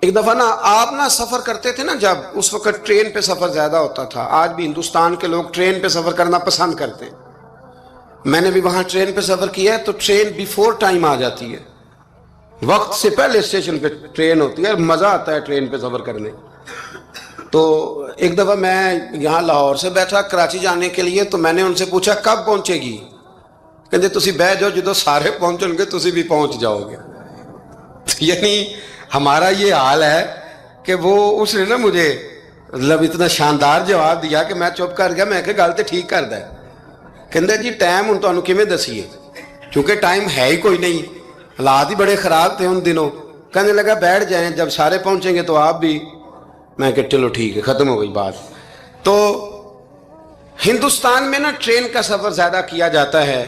ایک دفعہ نا آپ نا سفر کرتے تھے نا، جب اس وقت ٹرین پہ سفر زیادہ ہوتا تھا، آج بھی ہندوستان کے لوگ ٹرین پہ سفر کرنا پسند کرتے ہیں. میں نے بھی وہاں ٹرین پہ سفر کیا ہے تو ٹرین بیفور ٹائم آ جاتی ہے، وقت سے پہلے اسٹیشن پہ ٹرین ہوتی ہے، مزہ آتا ہے ٹرین پہ سفر کرنے. تو ایک دفعہ میں یہاں لاہور سے بیٹھا کراچی جانے کے لیے، تو میں نے ان سے پوچھا کب پہنچے گی؟ کہتے تسی بہ جاؤ، جدو سارے پہنچن گے تسی بھی پہنچ جاؤ گے. یعنی ہمارا یہ حال ہے کہ وہ اس نے نا مجھے مطلب اتنا شاندار جواب دیا کہ میں چپ کر گیا. میں کہ گل تے ٹھیک کردا ہے. کہندے جی ٹائم ہن تانوں کیویں دسیے، کیونکہ ٹائم ہے ہی کوئی نہیں، حالات ہی بڑے خراب تھے ان دنوں. کہنے لگا بیٹھ جائیں، جب سارے پہنچیں گے تو آپ بھی. میں کہ چلو ٹھیک ہے، ختم ہو گئی بات. تو ہندوستان میں نا ٹرین کا سفر زیادہ کیا جاتا ہے.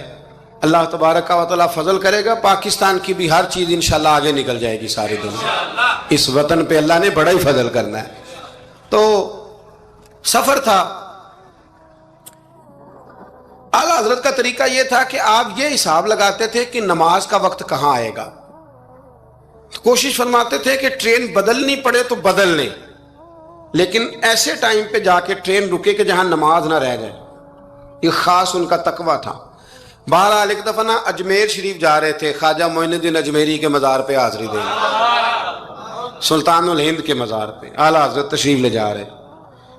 اللہ تبارک و تعالیٰ فضل کرے گا، پاکستان کی بھی ہر چیز انشاءاللہ آگے نکل جائے گی سارے دن. اس وطن پہ اللہ نے بڑا ہی فضل کرنا ہے. تو سفر تھا. اعلیٰ حضرت کا طریقہ یہ تھا کہ آپ یہ حساب لگاتے تھے کہ نماز کا وقت کہاں آئے گا. تو کوشش فرماتے تھے کہ ٹرین بدلنی پڑے تو بدل لیں، لیکن ایسے ٹائم پہ جا کے ٹرین رکے کہ جہاں نماز نہ رہ جائے. یہ خاص ان کا تقویٰ تھا. بہرحال ایک دفعہ نا اجمیر شریف جا رہے تھے، خواجہ معین الدین اجمیری کے مزار پہ حاضری دیں، سلطان الہند کے مزار پہ اعلیٰ حضرت تشریف لے جا رہے.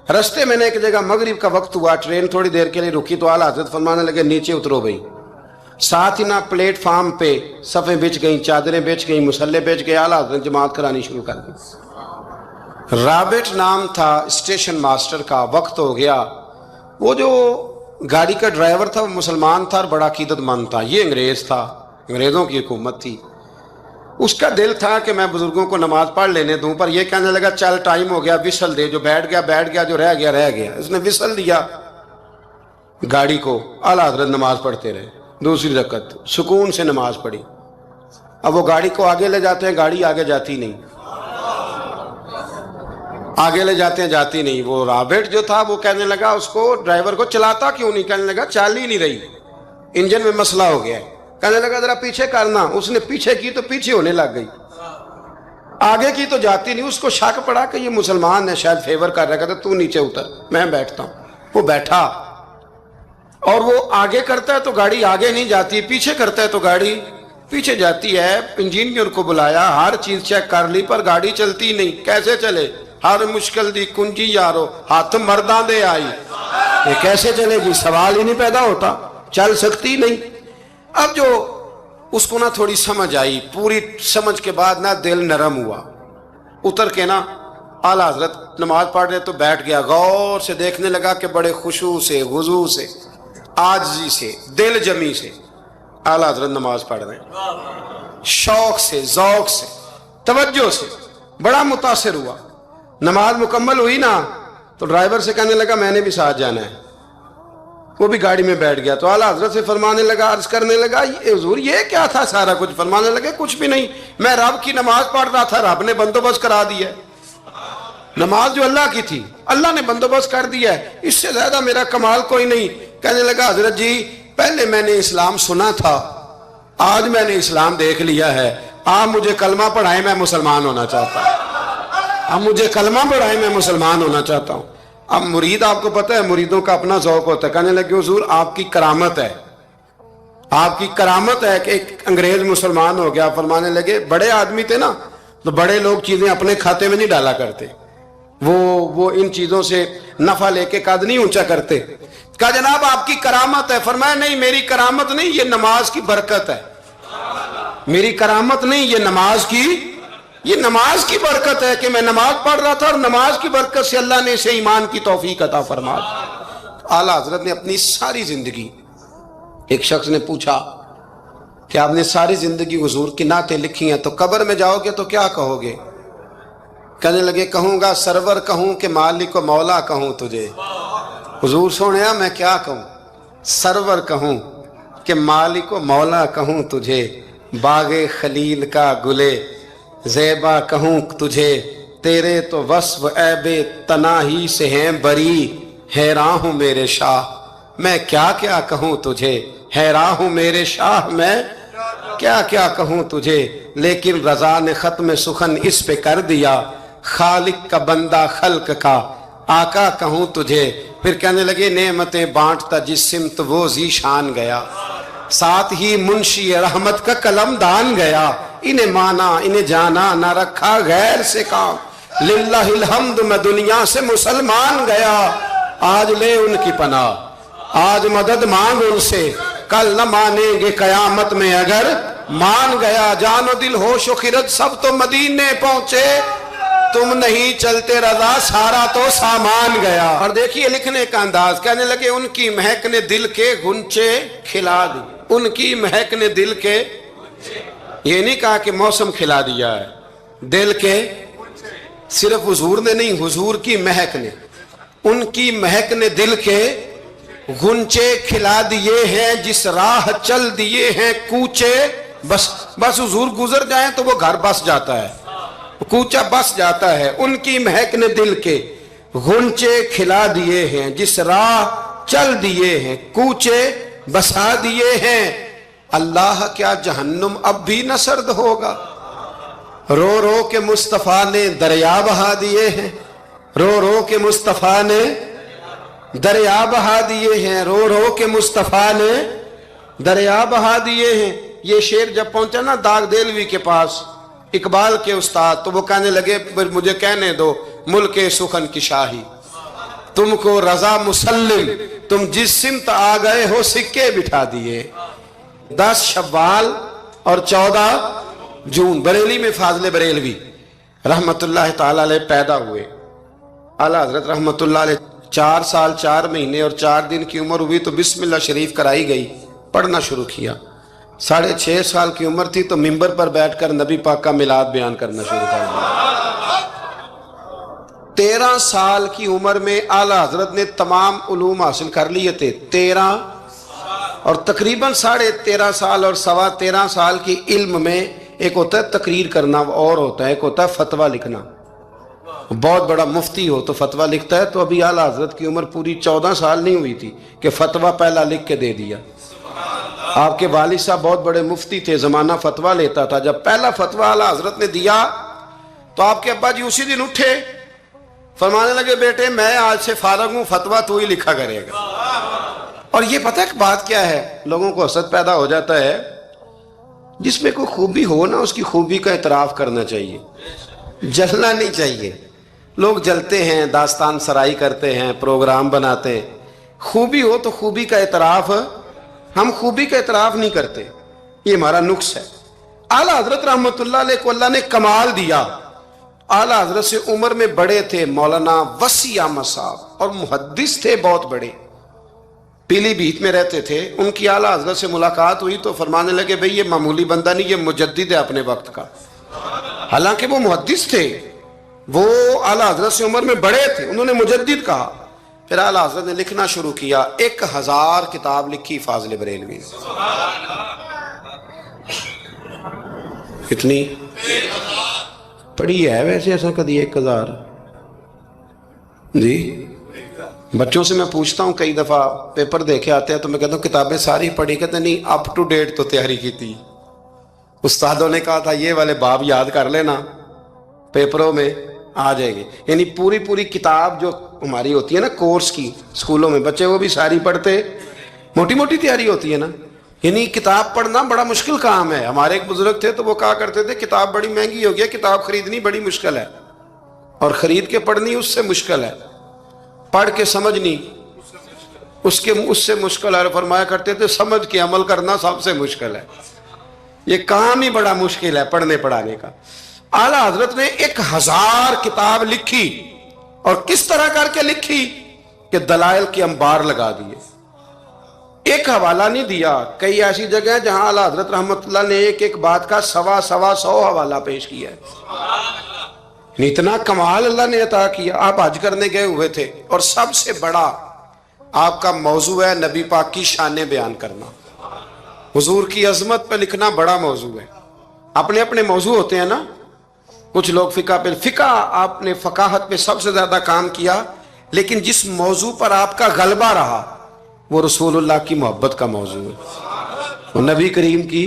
رستے میں نے ایک جگہ مغرب کا وقت ہوا، ٹرین تھوڑی دیر کے لیے رکی تو اعلیٰ حضرت فرمانے لگے نیچے اترو بھائی. ساتھ ہی نا پلیٹ فارم پہ صفیں بچ گئیں، چادریں بچ گئیں، مسلح بچ گئے. اعلیٰ حضرت جماعت کرانی شروع کر دی. رابٹ نام تھا اسٹیشن ماسٹر کا. وقت ہو گیا. وہ جو گاڑی کا ڈرائیور تھا وہ مسلمان تھا اور بڑا عقیدت مند تھا. یہ انگریز تھا، انگریزوں کی حکومت تھی. اس کا دل تھا کہ میں بزرگوں کو نماز پڑھ لینے دوں، پر یہ کہنے لگا چل ٹائم ہو گیا، وصل دے. جو بیٹھ گیا بیٹھ گیا، جو رہ گیا رہ گیا. اس نے وصل دیا گاڑی کو. اعلیٰ حضرت نماز پڑھتے رہے. دوسری رکعت سکون سے نماز پڑھی. اب وہ گاڑی کو آگے لے جاتے ہیں، گاڑی آگے جاتی نہیں، آگے لے جاتے ہیں جاتی نہیں. وہ رابٹ جو تھا وہ کہنے لگا اس کو، ڈرائیور کو، چلاتا کیوں نہیں؟ کہنے لگا چال ہی نہیں رہی، انجن میں مسئلہ ہو گیا ہے. کہنے لگا ذرا پیچھے کرنا. اس نے پیچھے کی تو پیچھے ہونے لگ گئی، آگے کی تو جاتی نہیں. اس کو شک پڑا کہ یہ مسلمان ہے، شاید فیور کر رہا ہے. کہتا تو نیچے اتر، میں بیٹھتا ہوں. وہ بیٹھا اور وہ آگے کرتا ہے تو گاڑی آگے نہیں جاتی، پیچھے کرتا ہے تو گاڑی پیچھے جاتی ہے. انجینئر کو بلایا، ہر چیز چیک کر لی، پر گاڑی چلتی نہیں. کیسے چلے؟ ہر مشکل دی کنجی یارو ہاتھ مرداں دے آئی. یہ کیسے چلے گی؟ سوال ہی نہیں پیدا ہوتا، چل سکتی نہیں. اب جو اس کو نا تھوڑی سمجھ آئی، پوری سمجھ کے بعد نا دل نرم ہوا. اتر کے نا اعلیٰ حضرت نماز پڑھ رہے تو بیٹھ گیا. غور سے دیکھنے لگا کہ بڑے خشوع سے، خضوع سے، عاجزی سے، دل جمی سے اعلیٰ حضرت نماز پڑھ رہے ہیں، شوق سے، ذوق سے، توجہ سے. بڑا متاثر ہوا. نماز مکمل ہوئی نا تو ڈرائیور سے کہنے لگا میں نے بھی ساتھ جانا ہے. وہ بھی گاڑی میں بیٹھ گیا. تو اعلیٰ حضرت سے فرمانے لگا، عرض کرنے لگا حضور یہ کیا تھا سارا کچھ؟ فرمانے لگے کچھ بھی نہیں، میں رب کی نماز پڑھ رہا تھا، رب نے بندوبست کرا دیا ہے. نماز جو اللہ کی تھی اللہ نے بندوبست کر دیا ہے، اس سے زیادہ میرا کمال کوئی نہیں. کہنے لگا حضرت جی پہلے میں نے اسلام سنا تھا، آج میں نے اسلام دیکھ لیا ہے. آپ مجھے کلمہ پڑھائیں، میں مسلمان ہونا چاہتا ہوں. اب مجھے کلمہ پڑھائیں، میں مسلمان ہونا چاہتا ہوں. اب مرید، آپ کو پتہ ہے مریدوں کا اپنا ذوق ہوتا ہے. کہنے لگے حضور آپ کی کرامت ہے، آپ کی کرامت ہے کہ ایک انگریز مسلمان ہو گیا. فرمانے لگے بڑے آدمی تھے نا تو بڑے لوگ چیزیں اپنے کھاتے میں نہیں ڈالا کرتے، وہ ان چیزوں سے نفع لے کے قد نہیں اونچا کرتے. کہا جناب آپ کی کرامت ہے. فرمایا نہیں میری کرامت نہیں، یہ نماز کی برکت ہے. میری کرامت نہیں، یہ نماز کی برکت ہے کہ میں نماز پڑھ رہا تھا اور نماز کی برکت سے اللہ نے اسے ایمان کی توفیق عطا فرما دی. اعلیٰ حضرت نے اپنی ساری زندگی، ایک شخص نے پوچھا کہ آپ نے ساری زندگی حضور کی نعتیں لکھی ہیں تو قبر میں جاؤ گے تو کیا کہو گے؟ کہنے لگے کہوں گا سرور کہوں کہ مالک و مولا کہوں تجھے. حضور سونیا میں کیا کہوں؟ سرور کہوں کہ مالک و مولا کہوں تجھے، باغ خلیل کا گلے زیبا کہوں تجھے، تیرے تو وصف عیب تناہی سے ہیں بری، حیراں ہوں میرے شاہ میں کیا کیا کہوں تجھے، حیراں ہوں میرے شاہ میں کیا کیا کہوں تجھے، لیکن رضا نے ختم سخن اس پہ کر دیا، خالق کا بندہ خلق کا آقا کہوں تجھے۔ پھر کہنے لگے نعمتیں بانٹتا جس سمت وہ ذیشان گیا، ساتھ ہی منشی رحمت کا قلم دان گیا، انہیں مانا انہیں جانا نہ رکھا غیر سے کام، للہ الحمد میں دنیا سے مسلمان گیا۔ آج لے ان کی پناہ، آج مدد مانگ ان سے، کل نہ مانیں گے قیامت میں اگر مان گیا۔ جان و دل ہوش و خرد سب تو مدینے پہنچے، تم نہیں چلتے رضا سارا تو سامان گیا۔ اور دیکھیے لکھنے کا انداز، کہنے لگے ان کی مہک نے دل کے غنچے کھلا دی، ان کی مہک نے دل کے، یہ نہیں کہا کہ موسم کھلا دیا ہے، دل کے، صرف حضور نے نہیں، حضور کی مہک نے، ان کی مہک نے دل کے غنچے کھلا دیے ہیں، جس راہ چل دیے ہیں کوچے، بس حضور گزر جائیں تو وہ گھر بس جاتا ہے، کوچہ بس جاتا ہے۔ ان کی مہک نے دل کے غنچے کھلا دیے ہیں، جس راہ چل دیے ہیں کوچے بسا دیے ہیں۔ اللہ کیا جہنم اب بھی نہ سرد ہوگا، رو رو کے مصطفیٰ نے دریا بہا دیے ہیں، رو رو کے مصطفیٰ نے دریا بہا دیے ہیں، رو رو کے مصطفیٰ نے دریا بہا دیے ہیں۔ یہ شعر جب پہنچا نا داغ دہلوی کے پاس، اقبال کے استاد، تو وہ کہنے لگے مجھے کہنے دو ملک سخن کی شاہی، تم کو رضا مسلم، تم جس سمت آ گئے ہو سکے بٹھا دیے۔ 10 شوال اور 14 جون بریلی میں فاضل بریلوی رحمت اللہ تعالی علیہ پیدا ہوئے۔ اعلیٰ حضرت رحمت اللہ علیہ 4 سال 4 مہینے اور 4 دن کی عمر ہوئی تو بسم اللہ شریف کرائی گئی، پڑھنا شروع کیا۔ 6.5 سال کی عمر تھی تو منبر پر بیٹھ کر نبی پاک کا میلاد بیان کرنا شروع کر دیا۔ 13 سال کی عمر میں اعلیٰ حضرت نے تمام علوم حاصل کر لیے تھے، 13 اور تقریباً 13.5 سال اور 13.25 سال کی علم میں ایک ہوتا ہے تقریر کرنا اور ہوتا ہے ایک ہوتا ہے فتویٰ لکھنا۔ بہت بڑا مفتی ہو تو فتویٰ لکھتا ہے، تو ابھی اعلیٰ حضرت کی عمر پوری 14 سال نہیں ہوئی تھی کہ فتویٰ پہلا لکھ کے دے دیا۔ آپ کے والد صاحب بہت بڑے مفتی تھے، زمانہ فتویٰ لیتا تھا۔ جب پہلا فتویٰ اعلیٰ حضرت نے دیا تو آپ کے ابا جی اسی دن اٹھے، فرمانے لگے بیٹے میں آج سے فارغ ہوں، فتویٰ تو ہی لکھا کرے گا۔ اور یہ پتہ ہے بات کیا ہے، لوگوں کو حسد پیدا ہو جاتا ہے، جس میں کوئی خوبی ہو نا اس کی خوبی کا اعتراف کرنا چاہیے، جلنا نہیں چاہیے۔ لوگ جلتے ہیں، داستان سرائی کرتے ہیں، پروگرام بناتے ہیں، خوبی ہو تو خوبی کا اعتراف، ہم خوبی کا اعتراف نہیں کرتے، یہ ہمارا نقص ہے۔ اعلیٰ حضرت رحمت اللہ علیہ کو اللہ نے کمال دیا۔ اعلیٰ حضرت سے عمر میں بڑے تھے مولانا وسیع احمد صاحب، اور محدث تھے بہت بڑے، پیلی بھیت میں رہتے تھے۔ ان کی اعلیٰ حضرت سے ملاقات ہوئی تو فرمانے لگے بھئی یہ معمولی بندہ نہیں، یہ مجدد ہے اپنے وقت کا۔ حالانکہ وہ محدث تھے، وہ اعلیٰ حضرت سے عمر میں بڑے تھے، انہوں نے مجدد کہا۔ پھر اعلیٰ حضرت نے لکھنا شروع کیا، 1000 کتاب لکھی فاضل بریلوی نے۔ کتنی پڑھی ہے ویسے ایسا کدی 1000؟ جی بچوں سے میں پوچھتا ہوں، کئی دفعہ پیپر دیکھے آتے ہیں تو میں کہتا ہوں کتابیں ساری پڑھی، کہتے ہیں نہیں اپ ٹو ڈیٹ تو تیاری کی تھی، استادوں نے کہا تھا یہ والے باب یاد کر لینا پیپروں میں آ جائے گی۔ یعنی پوری کتاب جو ہماری ہوتی ہے نا کورس کی اسکولوں میں، بچے وہ بھی ساری پڑھتے، موٹی موٹی تیاری ہوتی ہے نا۔ یعنی کتاب پڑھنا بڑا مشکل کام ہے۔ ہمارے ایک بزرگ تھے تو وہ کہا کرتے تھے کتاب بڑی مہنگی ہو گئی، کتاب خریدنی بڑی مشکل ہے، اور خرید کے پڑھنی اس سے مشکل ہے، پڑھ کے سمجھنی اس سے مشکل ہے۔ فرمایا کرتے تھے سمجھ کے عمل کرنا سب سے مشکل ہے، یہ کام ہی بڑا مشکل ہے پڑھنے پڑھانے کا۔ اعلیٰ حضرت نے 1000 کتاب لکھی، اور کس طرح کر کے لکھی کہ دلائل کے انبار لگا دیے، ایک حوالہ نہیں دیا۔ کئی ایسی جگہ جہاں اعلیٰ حضرت رحمت اللہ نے ایک بات کا 100 حوالہ پیش کیا ہے۔ اتنا کمال اللہ نے عطا کیا۔ آپ حج کرنے گئے ہوئے تھے، اور سب سے بڑا آپ کا موضوع ہے نبی پاک کی شانیں بیان کرنا، حضور کی عظمت پہ لکھنا بڑا موضوع ہے۔ اپنے اپنے موضوع ہوتے ہیں نا، کچھ لوگ فقہ آپ نے فقاہت پہ سب سے زیادہ کام کیا، لیکن جس موضوع پر آپ کا غلبہ رہا وہ رسول اللہ کی محبت کا موضوع ہے، وہ نبی کریم کی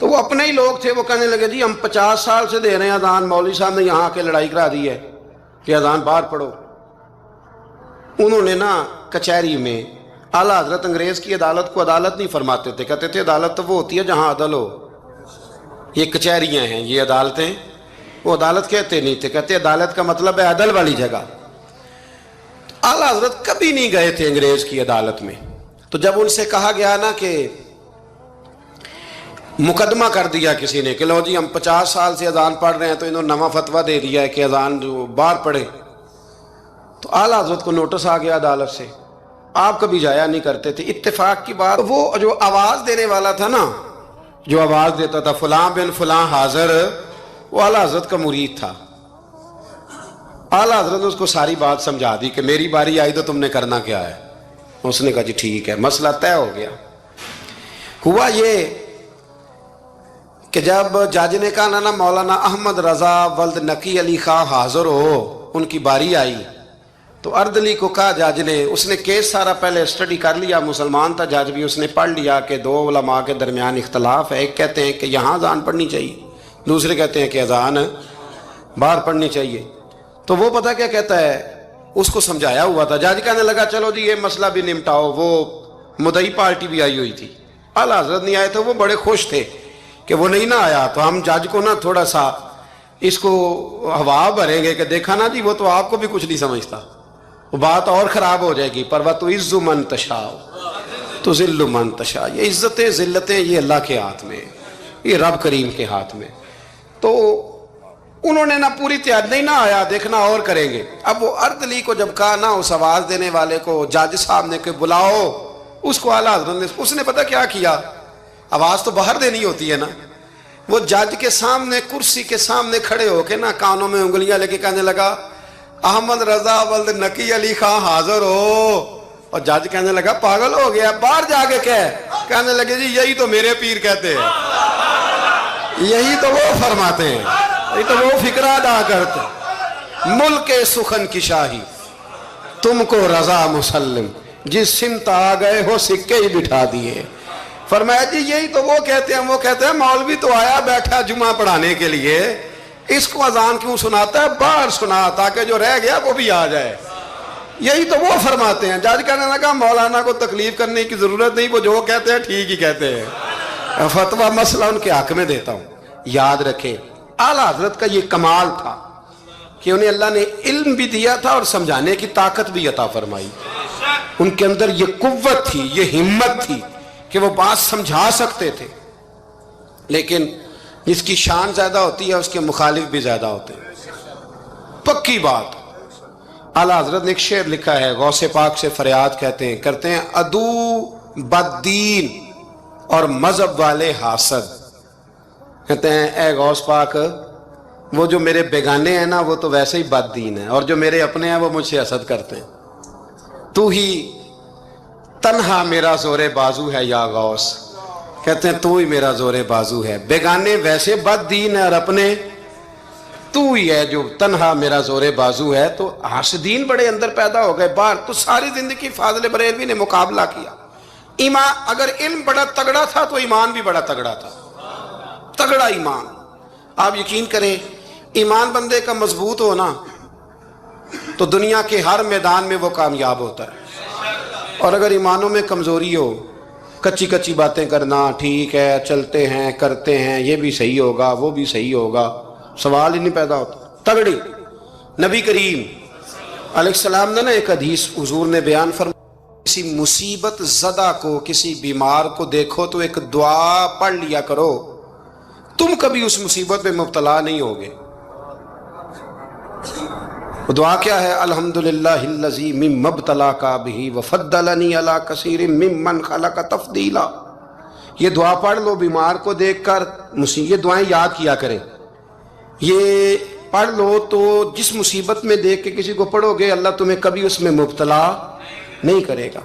تو وہ اپنے ہی لوگ تھے، وہ کہنے لگے جی ہم 50 سال سے دے رہے ہیں اذان، مولوی صاحب نے یہاں آ کے لڑائی کرا دی ہے کہ اذان باہر پڑھو۔ انہوں نے نا کچہری میں، اعلیٰ حضرت انگریز کی عدالت کو عدالت نہیں فرماتے تھے، کہتے تھے عدالت تو وہ ہوتی ہے جہاں عدل ہو، یہ کچہریاں ہیں، یہ عدالتیں، وہ عدالت کہتے نہیں تھے، کہتے عدالت کا مطلب ہے عدل والی جگہ۔ اعلیٰ حضرت کبھی نہیں گئے تھے انگریز کی عدالت میں، تو جب ان سے کہا گیا نا کہ مقدمہ کر دیا کسی نے کہ لو جی ہم 50 سال سے اذان پڑھ رہے ہیں، تو انہوں نے نواں فتویٰ دے دیا ہے کہ اذان جو باہر پڑھے، تو اعلیٰ حضرت کو نوٹس آ گیا عدالت سے۔ آپ کبھی جایا نہیں کرتے تھے، اتفاق کی بات، وہ جو آواز دینے والا تھا نا، جو آواز دیتا تھا فلاں بن فلاں حاضر، وہ اعلیٰ حضرت کا مرید تھا۔ اعلیٰ حضرت نے اس کو ساری بات سمجھا دی کہ میری باری آئی تو تم نے کرنا کیا ہے۔ اس نے کہا جی ٹھیک ہے، مسئلہ طے ہو گیا۔ ہوا یہ کہ جب جج نے کہا نا مولانا احمد رضا ولد نقی علی خان حاضر ہو، ان کی باری آئی، تو اردلی کو کہا جج نے، اس نے کیس سارا پہلے اسٹڈی کر لیا، مسلمان تھا جج بھی، اس نے پڑھ لیا کہ دو علماء کے درمیان اختلاف ہے، ایک کہتے ہیں کہ یہاں اذان پڑھنی چاہیے، دوسرے کہتے ہیں کہ اذان باہر پڑھنی چاہیے۔ تو وہ پتہ کیا کہتا ہے، اس کو سمجھایا ہوا تھا، جج کہنے لگا چلو جی یہ مسئلہ بھی نمٹاؤ۔ وہ مدعی پارٹی بھی آئی ہوئی تھی، اعلیٰ حضرت نہیں آئے تھے، وہ بڑے خوش تھے کہ وہ نہیں نہ آیا، تو ہم جج کو نا تھوڑا سا اس کو ہوا بھریں گے کہ دیکھا نا جی وہ تو آپ کو بھی کچھ نہیں سمجھتا، وہ بات اور خراب ہو جائے گی۔ پر وَتُعِزُّ مَن تَشَاءُ تُذِلُّ مَن تَشَاءُ، یہ عزتیں ذلتیں یہ اللہ کے ہاتھ میں، یہ رب کریم کے ہاتھ میں۔ تو انہوں نے نا پوری تیاری، نہیں نہ آیا، دیکھنا اور کریں گے۔ اب وہ اردلی کو جب کہا نا اس آواز دینے والے کو، جج صاحب نے کہ بلاؤ اس کو، اعلیٰ حضرت نے، اس نے پتہ کیا کیا، آواز تو باہر دینی ہوتی ہے نا، وہ جج کے سامنے کرسی کے سامنے کھڑے ہو کے نا کانوں میں انگلیاں لے کے کہنے لگا احمد رضا ولد نقی علی خان حاضر ہو، اور جج کہنے لگا پاگل ہو گیا، باہر جا کے کہنے لگے جی یہی تو میرے پیر کہتے ہیں، یہی تو وہ فرماتے ہیں، یہی تو وہ فکرہ ادا کرتے، ملک سخن کی شاہی تم کو رضا مسلم، جس سمت آ گئے ہو سکے ہی بٹھا دیے۔ فرمایا جی یہی تو وہ کہتے ہیں، وہ کہتے ہیں مولوی تو آیا بیٹھا جمعہ پڑھانے کے لیے، اس کو اذان کیوں سناتا ہے، باہر سنا تاکہ جو رہ گیا وہ بھی آ جائے، یہی تو وہ فرماتے ہیں۔ جج کہنے لگا مولانا کو تکلیف کرنے کی ضرورت نہیں، وہ جو کہتے ہیں ٹھیک ہی کہتے ہیں، فتویٰ مسئلہ ان کے حق میں دیتا ہوں۔ یاد رکھیں اعلیٰ حضرت کا یہ کمال تھا کہ انہیں اللہ نے علم بھی دیا تھا اور سمجھانے کی طاقت بھی عطا فرمائی، ان کے اندر یہ قوت تھی، یہ ہمت تھی کہ وہ بات سمجھا سکتے تھے، لیکن جس کی شان زیادہ ہوتی ہے اس کے مخالف بھی زیادہ ہوتے ہیں، پکی بات۔ اعلیٰ حضرت نے ایک شعر لکھا ہے، غوث پاک سے فریاد کرتے ہیں عدو بددین اور مذہب والے حاسد، کہتے ہیں اے غوث پاک وہ جو میرے بیگانے ہیں نا وہ تو ویسے ہی بد دین ہیں، اور جو میرے اپنے ہیں وہ مجھ سے حسد کرتے ہیں، تو ہی تنہا میرا زور بازو ہے یا غوث، کہتے ہیں تو ہی میرا زور بازو ہے، بیگانے ویسے بد دین ہیں اور اپنے تو ہی ہے جو تنہا میرا زور بازو ہے۔ تو حاسدین بڑے اندر پیدا ہو گئے باہر، تو ساری زندگی فاضل بریلوی نے مقابلہ کیا۔ ایمان، اگر علم بڑا تگڑا تھا تو ایمان بھی بڑا تگڑا تھا، تگڑا ایمان۔ آپ یقین کریں ایمان بندے کا مضبوط ہونا تو دنیا کے ہر میدان میں وہ کامیاب ہوتا ہے، اور اگر ایمانوں میں کمزوری ہو، کچی کچی باتیں کرنا، ٹھیک ہے چلتے ہیں کرتے ہیں، یہ بھی صحیح ہوگا وہ بھی صحیح ہوگا، سوال ہی نہیں پیدا ہوتا۔ تگڑی نبی کریم علیہ السلام نے نا ایک حدیث حضور نے بیان فرمایا، کسی مصیبت زدہ کو، کسی بیمار کو دیکھو تو ایک دعا پڑھ لیا کرو، تم کبھی اس مصیبت میں مبتلا نہیں ہوگے۔ دعا کیا ہے؟ الحمدللہ الذی مما ابتلاک بہ وفضلنی علی کثیر ممن خلق تفضیلا۔ یہ دعا پڑھ لو بیمار کو دیکھ کر، یہ دعائیں یاد کیا کریں، یہ پڑھ لو تو جس مصیبت میں دیکھ کے کسی کو پڑھو گے اللہ تمہیں کبھی اس میں مبتلا نہیں کرے گا۔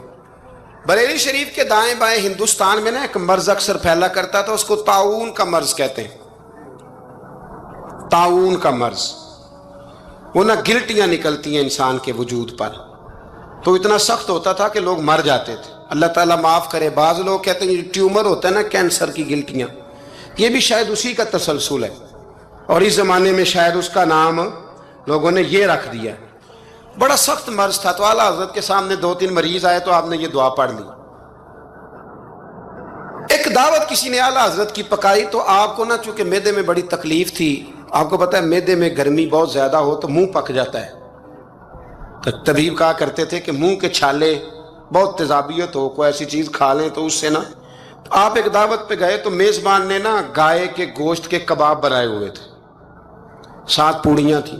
بریلی شریف کے دائیں بائیں ہندوستان میں نا ایک مرض اکثر پھیلا کرتا تھا، اس کو طاعون کا مرض کہتے ہیں، طاعون کا مرض۔ وہ نا گلٹیاں نکلتی ہیں انسان کے وجود پر، تو اتنا سخت ہوتا تھا کہ لوگ مر جاتے تھے، اللہ تعالیٰ معاف کرے۔ بعض لوگ کہتے ہیں ٹیومر ہوتا ہے نا کینسر کی گلٹیاں، یہ بھی شاید اسی کا تسلسل ہے، اور اس زمانے میں شاید اس کا نام لوگوں نے یہ رکھ دیا۔ بڑا سخت مرض تھا، تو اعلیٰ حضرت کے سامنے 2-3 مریض آئے تو آپ نے یہ دعا پڑھ لی۔ ایک دعوت کسی نے اعلیٰ حضرت کی پکائی، تو آپ کو نا چونکہ معدے میں بڑی تکلیف تھی، آپ کو پتہ ہے معدے میں گرمی بہت زیادہ ہو تو منہ پک جاتا ہے، تو طبیب کہا کرتے تھے کہ منہ کے چھالے بہت تیزابیت ہو، کوئی ایسی چیز کھا لیں تو اس سے نا۔ آپ ایک دعوت پہ گئے تو میزبان نے نا گائے کے گوشت کے کباب بنائے ہوئے تھے، 7 پوڑیاں تھیں۔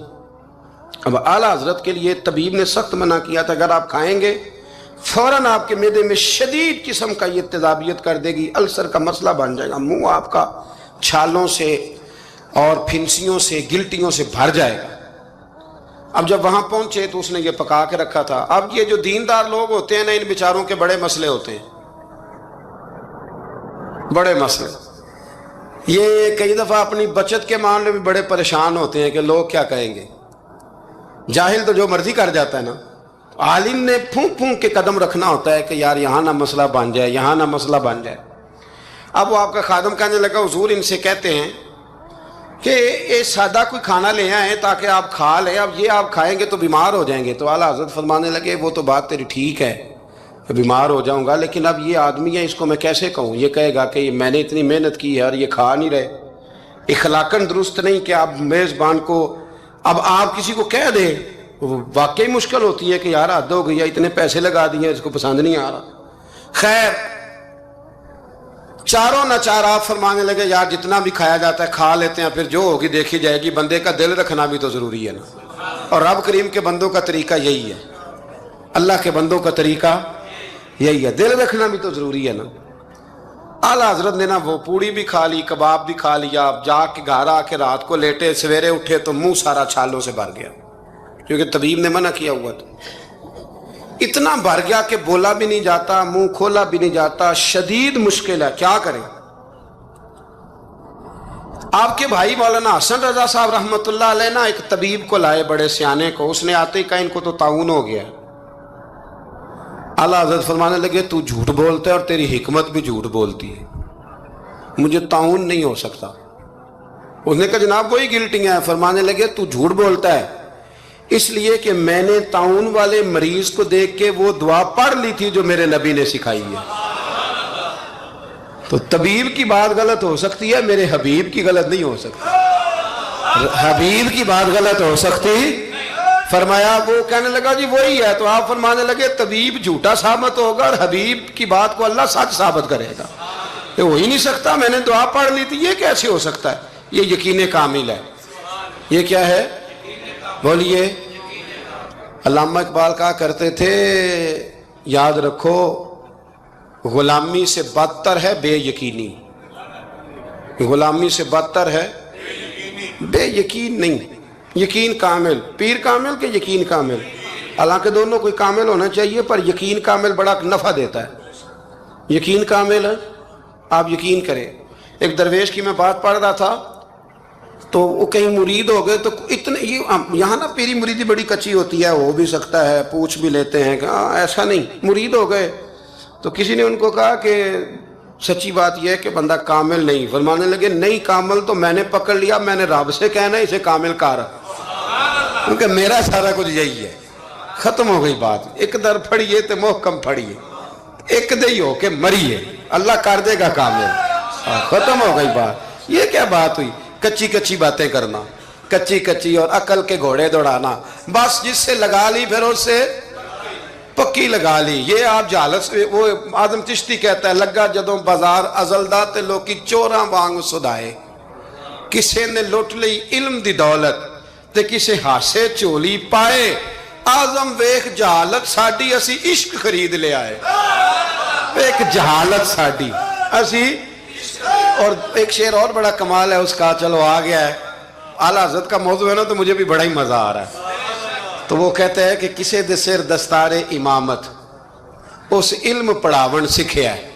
اب اعلیٰ حضرت کے لیے طبیب نے سخت منع کیا تھا، اگر آپ کھائیں گے فوراً آپ کے معدے میں شدید قسم کا یہ تیزابیت کر دے گی، السر کا مسئلہ بن جائے گا، منہ آپ کا چھالوں سے اور پھنسیوں سے گلٹیوں سے بھر جائے گا۔ اب جب وہاں پہنچے تو اس نے یہ پکا کے رکھا تھا۔ اب یہ جو دیندار لوگ ہوتے ہیں نا، ان بیچاروں کے بڑے مسئلے ہوتے ہیں، بڑے مسئلے۔ یہ کئی دفعہ اپنی بچت کے معاملے میں بڑے پریشان ہوتے ہیں کہ لوگ کیا کہیں گے۔ جاہل تو جو مرضی کر جاتا ہے نا، عالم نے پھونک پھونک کے قدم رکھنا ہوتا ہے کہ یار یہاں نہ مسئلہ بن جائے، یہاں نہ مسئلہ بن جائے۔ اب وہ آپ کا خادم کہنے لگا حضور ان سے کہتے ہیں کہ یہ سادہ کوئی کھانا لے آئیں تاکہ آپ کھا لیں، اب یہ آپ کھائیں گے تو بیمار ہو جائیں گے۔ تو اعلیٰ حضرت فرمانے لگے وہ تو بات تیری ٹھیک ہے کہ بیمار ہو جاؤں گا، لیکن اب یہ آدمی ہے، اس کو میں کیسے کہوں؟ یہ کہے گا کہ میں نے اتنی محنت کی ہے اور یہ کھا نہیں رہے۔ اخلاقاً درست نہیں کہ آپ میزبان کو اب آپ کسی کو کہہ دیں، واقعی مشکل ہوتی ہے کہ یار حد ہو گئی ہے، اتنے پیسے لگا دیے اس کو پسند نہیں آ رہا۔ خیر چاروں ناچار آپ فرمانے لگے یار جتنا بھی کھایا جاتا ہے کھا لیتے ہیں، پھر جو ہوگی دیکھی جائے گی، بندے کا دل رکھنا بھی تو ضروری ہے نا، اور رب کریم کے بندوں کا طریقہ یہی ہے، اللہ کے بندوں کا طریقہ یہی ہے، دل رکھنا بھی تو ضروری ہے نا۔ اعلیٰ حضرت نے نا وہ پوڑی بھی کھا لی، کباب بھی کھا لیا، اب جا کے گھر آ کے رات کو لیٹے، سویرے اٹھے تو منہ سارا چھالوں سے بھر گیا، کیونکہ طبیب نے منع کیا ہوا تھا۔ اتنا بھر گیا کہ بولا بھی نہیں جاتا، منہ کھولا بھی نہیں جاتا، شدید مشکل ہے، کیا کریں؟ آپ کے بھائی مولانا حسن رضا صاحب رحمۃ اللہ علیہ نا ایک طبیب کو لائے، بڑے سیانے کو، اس نے آتے ہی کہا ان کو تو طاعون ہو گیا۔ اعلیٰ حضرت فرمانے لگے تو جھوٹ بولتا ہے اور تیری حکمت بھی جھوٹ بولتی ہے، مجھے طاعون نہیں ہو سکتا۔ اس نے کہا جناب وہی گلٹیاں ہیں۔ فرمانے لگے تو جھوٹ بولتا ہے اس لیے کہ میں نے طاعون والے مریض کو دیکھ کے وہ دعا پڑھ لی تھی جو میرے نبی نے سکھائی ہے۔ تو طبیب کی بات غلط ہو سکتی ہے، میرے حبیب کی غلط نہیں ہو سکتی، حبیب کی بات غلط ہو سکتی۔ فرمایا وہ کہنے لگا جی وہی ہے، تو آپ فرمانے لگے طبیب جھوٹا ثابت ہوگا اور حبیب کی بات کو اللہ سچ ثابت کرے گا، یہ ہو ہی نہیں سکتا، میں نے دعا پڑھ لی تھی، یہ کیسے ہو سکتا ہے؟ یہ یقین کامل ہے۔ یہ کیا ہے بولیے؟ علامہ اقبال کہا کرتے تھے یاد رکھو غلامی سے بدتر ہے بے یقینی، غلامی سے بدتر ہے بے یقین نہیں، یقین کامل، پیر کامل کہ یقین کامل؟ حالانکہ دونوں کوئی کامل ہونا چاہیے، پر یقین کامل بڑا نفع دیتا ہے۔ یقین کامل ہے، آپ یقین کریں۔ ایک درویش کی میں بات پڑھ رہا تھا تو وہ کہیں مرید ہو گئے، تو اتنے یہاں نا پیری مریدی بڑی کچی ہوتی ہے، ہو بھی سکتا ہے، پوچھ بھی لیتے ہیں کہ ایسا نہیں، مرید ہو گئے تو کسی نے ان کو کہا کہ سچی بات یہ ہے کہ بندہ کامل نہیں۔ فرمانے لگے نہیں کامل تو میں نے پکڑ لیا، میں نے رب سے کہنا ہے اسے کامل کر، کیونکہ میرا سارا کچھ یہی ہے۔ ختم ہو گئی بات، ایک در پھڑیے تو محکم پھڑیے، ایک دئی ہو کے مریے، اللہ کر دے گا کامل۔ ختم ہو گئی بات۔ یہ کیا بات ہوئی؟ کچی کچی باتیں کرنا، کچی کچی اور عقل کے گھوڑے دوڑانا، بس جس سے لگا لی پھر اس سے پکی لگا لی۔ یہ آپ جہالت سے، وہ آدم چشتی کہتا ہے لگا جدوں بازار ازلدا تے لوکی چوراں وانگ سدائے، کسے نے لٹ لئی علم دی دولت تے کسے ہاسے چولی پائے، آزم ویخ جہالت ساڈی اسی عشق خرید لے آئے، ایک جہالت ساڈی اسی۔ اور ایک شعر اور بڑا کمال ہے اس کا، چلو آ گیا ہے، اعلیٰ حضرت کا موضوع ہے نا تو مجھے بھی بڑا ہی مزہ آ رہا ہے۔ تو وہ کہتے ہیں کہ کسے دے سر دستار امامت اس علم پڑھاون سکھیا ہے،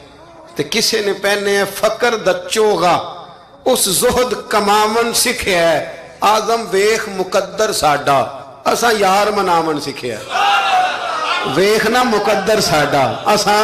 تے کسے نے پہنے ہیں فقر دا چوغا اس زہد کماون سکھیا ہے، آزم ویخ مقدر ساڈا اساں یار مناون سکھیا ہے، ویخ نا مقدر ساڈا اساں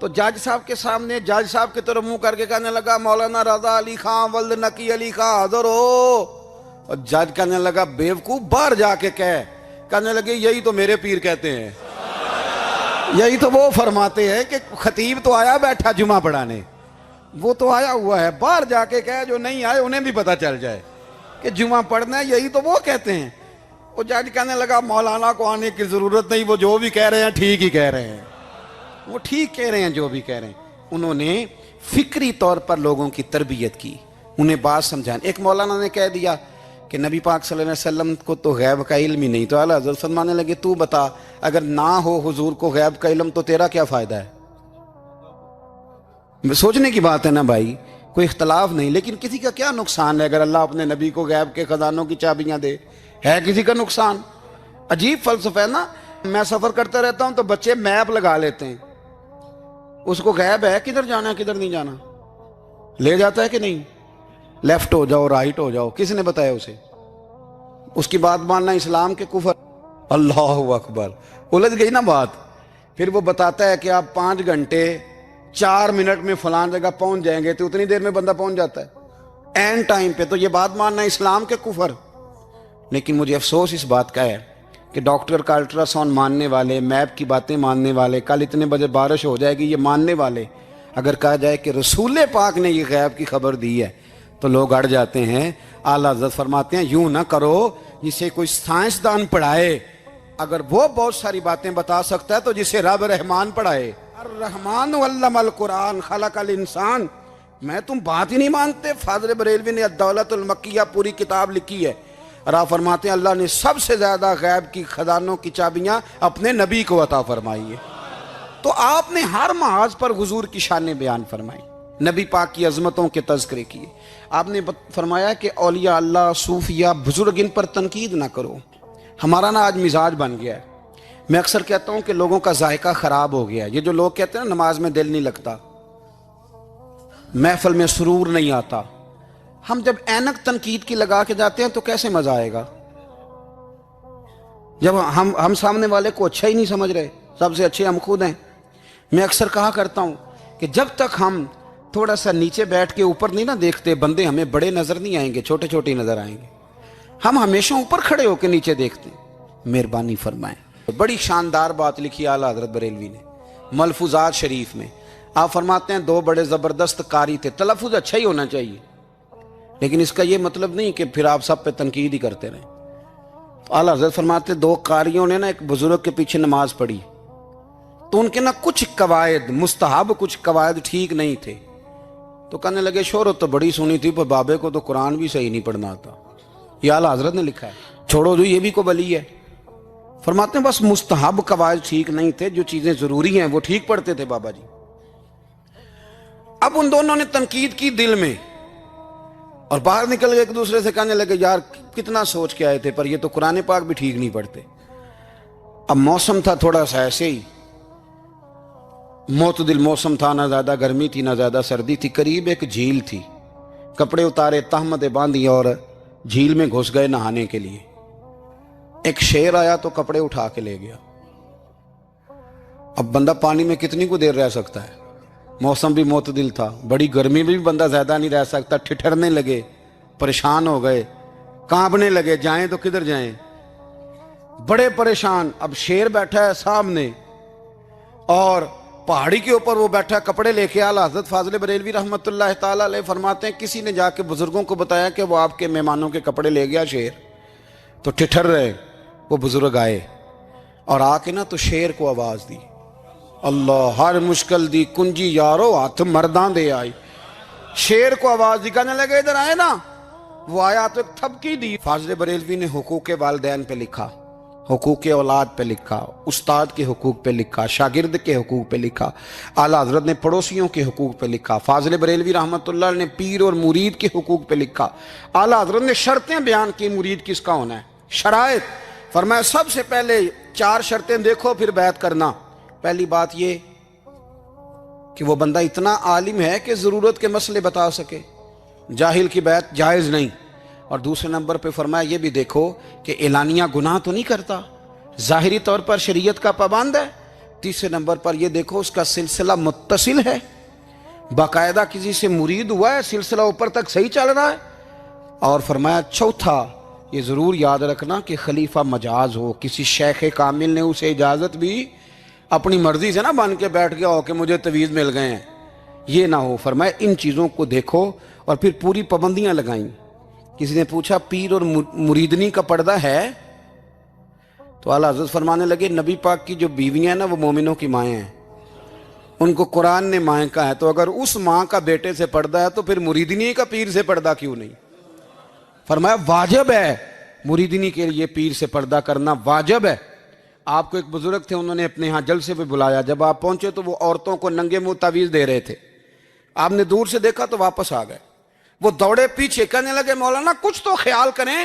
تو جج صاحب کے سامنے جج صاحب کی طرف منہ کر کے کہنے لگا مولانا رضا علی خان ولد نقی علی خان حاضر ہو. اور جج کہنے لگا بیوقوف باہر جا کے کہنے لگے یہی تو میرے پیر کہتے ہیں, یہی تو وہ فرماتے ہیں کہ خطیب تو آیا بیٹھا جمعہ پڑھانے, وہ تو آیا ہوا ہے, باہر جا کے کہے جو نہیں آئے انہیں بھی پتہ چل جائے کہ جمعہ پڑھنا ہے, یہی تو وہ کہتے ہیں. وہ جج کہنے لگا مولانا کو آنے کی ضرورت نہیں, وہ جو بھی کہہ رہے ہیں ٹھیک ہی کہہ رہے ہیں, وہ ٹھیک کہہ رہے ہیں جو بھی کہہ رہے ہیں. انہوں نے فکری طور پر لوگوں کی تربیت کی, انہیں بات سمجھائیں. ایک مولانا نے کہہ دیا کہ نبی پاک صلی اللہ علیہ وسلم کو تو غیب کا علم ہی نہیں, تو اعلیٰ حضرت فرمانے لگے تو بتا اگر نہ ہو حضور کو غیب کا علم تو تیرا کیا فائدہ ہے. سوچنے کی بات ہے نا بھائی, کوئی اختلاف نہیں, لیکن کسی کا کیا نقصان ہے اگر اللہ اپنے نبی کو غیب کے خزانوں کی چابیاں دے, ہے کسی کا نقصان؟ عجیب فلسفہ ہے نا. میں سفر کرتا رہتا ہوں تو بچے میپ لگا لیتے ہیں, اس کو غیب ہے کدھر جانا ہے کدھر نہیں جانا, لے جاتا ہے کہ نہیں, لیفٹ ہو جاؤ رائٹ ہو جاؤ, کس نے بتایا اسے؟ اس کی بات ماننا اسلام کے کفر. اللہ اکبر, الجھ گئی نا بات. پھر وہ بتاتا ہے کہ آپ 5 گھنٹے 4 منٹ میں فلان جگہ پہنچ جائیں گے, تو اتنی دیر میں بندہ پہنچ جاتا ہے این ٹائم پہ. تو یہ بات ماننا اسلام کے کفر. لیکن مجھے افسوس اس بات کا ہے کہ ڈاکٹر کا الٹرا ساؤنڈ ماننے والے, میپ کی باتیں ماننے والے, کل اتنے بجے بارش ہو جائے گی یہ ماننے والے, اگر کہا جائے کہ رسول پاک نے یہ غیب کی خبر دی ہے تو لوگ اڑ جاتے ہیں. اعلیٰ حضرت فرماتے ہیں یوں نہ کرو جسے کوئی سائنسدان پڑھائے, اگر وہ بہت ساری باتیں بتا سکتا ہے تو جسے رب رحمان پڑھائے. الرحمن علم القرآن خلق الانسان. میں تم بات ہی نہیں مانتے. فاضل بریلوی نے الدولت المکیہ پوری کتاب لکھی ہے, اور آپ فرماتے ہیں اللہ نے سب سے زیادہ غیب کی خزانوں کی چابیاں اپنے نبی کو عطا فرمائی ہے. تو آپ نے ہر محاذ پر حضور کی شانیں بیان فرمائی, نبی پاک کی عظمتوں کے تذکرے کیے. آپ نے فرمایا کہ اولیاء اللہ, صوفیاء, بزرگ, ان پر تنقید نہ کرو. ہمارا نا آج مزاج بن گیا ہے. میں اکثر کہتا ہوں کہ لوگوں کا ذائقہ خراب ہو گیا ہے. یہ جو لوگ کہتے ہیں نا نماز میں دل نہیں لگتا, محفل میں سرور نہیں آتا, ہم جب اینک تنقید کی لگا کے جاتے ہیں تو کیسے مزہ آئے گا جب ہم سامنے والے کو اچھا ہی نہیں سمجھ رہے. سب سے اچھے ہم خود ہیں. میں اکثر کہا کرتا ہوں کہ جب تک ہم تھوڑا سا نیچے بیٹھ کے اوپر نہیں نہ دیکھتے, بندے ہمیں بڑے نظر نہیں آئیں گے, چھوٹے چھوٹے نظر آئیں گے. ہم ہمیشہ اوپر کھڑے ہو کے نیچے دیکھتے ہیں. مہربانی فرمائیں. بڑی شاندار بات لکھی اعلیٰ حضرت بریلوی نے ملفوظات شریف میں. آپ فرماتے ہیں 2 بڑے زبردست قاری تھے. تلفظ اچھا ہی ہونا چاہیے, لیکن اس کا یہ مطلب نہیں کہ پھر آپ سب پہ تنقید ہی کرتے رہیں. اعلیٰ حضرت فرماتے 2 قاریوں نے نا ایک بزرگ کے پیچھے نماز پڑھی, تو ان کے نا کچھ قواعد مستحب, کچھ قواعد ٹھیک نہیں تھے. تو کہنے لگے شہرت تو بڑی سنی تھی پر بابے کو تو قرآن بھی صحیح نہیں پڑھنا آتا. یہ اعلیٰ حضرت نے لکھا ہے, چھوڑو جو یہ بھی کو بلی ہے. فرماتے ہیں بس مستحب قواعد ٹھیک نہیں تھے, جو چیزیں ضروری ہیں وہ ٹھیک پڑھتے تھے بابا جی. اب ان دونوں نے تنقید کی دل میں, اور باہر نکل کے ایک دوسرے سے کہنے لگے یار کتنا سوچ کے آئے تھے پر یہ تو قرآن پاک بھی ٹھیک نہیں پڑھتے. اب موسم تھا تھوڑا سا ایسے ہی معتدل موسم تھا, نہ زیادہ گرمی تھی نہ زیادہ سردی تھی. قریب ایک جھیل تھی, کپڑے اتارے, تہمتیں باندھی اور جھیل میں گھس گئے نہانے کے لیے. ایک شیر آیا تو کپڑے اٹھا کے لے گیا. اب بندہ پانی میں کتنی کو دیر رہ سکتا ہے, موسم بھی معتدل تھا, بڑی گرمی میں بھی بندہ زیادہ نہیں رہ سکتا. ٹھٹھرنے لگے, پریشان ہو گئے, کانپنے لگے, جائیں تو کدھر جائیں, بڑے پریشان. اب شیر بیٹھا ہے سامنے اور پہاڑی کے اوپر وہ بیٹھا کپڑے لے کے. اعلیٰ حضرت فاضل بریلوی رحمۃ اللہ تعالیٰ علیہ فرماتے ہیں کسی نے جا کے بزرگوں کو بتایا کہ وہ آپ کے مہمانوں کے کپڑے لے گیا شیر. تو ٹھٹھر رہے, وہ بزرگ آئے اور آ کے نا تو شیر کو آواز دی, اللہ ہر مشکل دی کنجی یارو ہاتھ مرداں دے آئی. شیر کو آواز دی, کہنے لگے ادھر آئے نا. وہ آیا تو ایک تھپکی دی. فاضل بریلوی نے حقوق والدین پہ لکھا, حقوق اولاد پہ لکھا, استاد کے حقوق پہ لکھا, شاگرد کے حقوق پہ لکھا. اعلیٰ حضرت نے پڑوسیوں کے حقوق پہ لکھا. فاضل بریلوی رحمۃ اللہ نے پیر اور مرید کے حقوق پہ لکھا. اعلیٰ حضرت نے شرطیں بیان کی مرید کس کا ہونا ہے, شرائط. فرمایا سب سے پہلے 4 شرطیں دیکھو پھر بیعت کرنا. پہلی بات یہ کہ وہ بندہ اتنا عالم ہے کہ ضرورت کے مسئلے بتا سکے, جاہل کی بیعت جائز نہیں. اور دوسرے نمبر پہ فرمایا یہ بھی دیکھو کہ اعلانیہ گناہ تو نہیں کرتا, ظاہری طور پر شریعت کا پابند ہے, تیسرے نمبر پر یہ دیکھو اس کا سلسلہ متصل ہے، باقاعدہ کسی سے مرید ہوا ہے، سلسلہ اوپر تک صحیح چل رہا ہے۔ اور فرمایا چوتھا یہ ضرور یاد رکھنا کہ خلیفہ مجاز ہو، کسی شیخ کامل نے اسے اجازت بھی اپنی مرضی سے نہ بن کے بیٹھ گیا ہو کہ مجھے تویز مل گئے ہیں، یہ نہ ہو۔ فرمایا ان چیزوں کو دیکھو اور پھر پوری پابندیاں لگائیں۔ کسی نے پوچھا پیر اور مریدنی کا پردہ ہے؟ تو اعلیٰ حضرت فرمانے لگے نبی پاک کی جو بیویاں ہیں نا وہ مومنوں کی مائیں ہیں، ان کو قرآن نے مائیں کہا ہے، تو اگر اس ماں کا بیٹے سے پردہ ہے تو پھر مریدنی کا پیر سے پردہ کیوں نہیں؟ فرمایا واجب ہے مریدنی کے لیے پیر سے پردہ کرنا، واجب ہے۔ آپ کو ایک بزرگ تھے، انہوں نے اپنے ہاں جلسے پہ بلایا، جب آپ پہنچے تو وہ عورتوں کو ننگے منہ تعویذ دے رہے تھے، آپ نے دور سے دیکھا تو واپس آ گئے، وہ دوڑے پیچھے، کہنے لگے مولانا کچھ تو خیال کریں،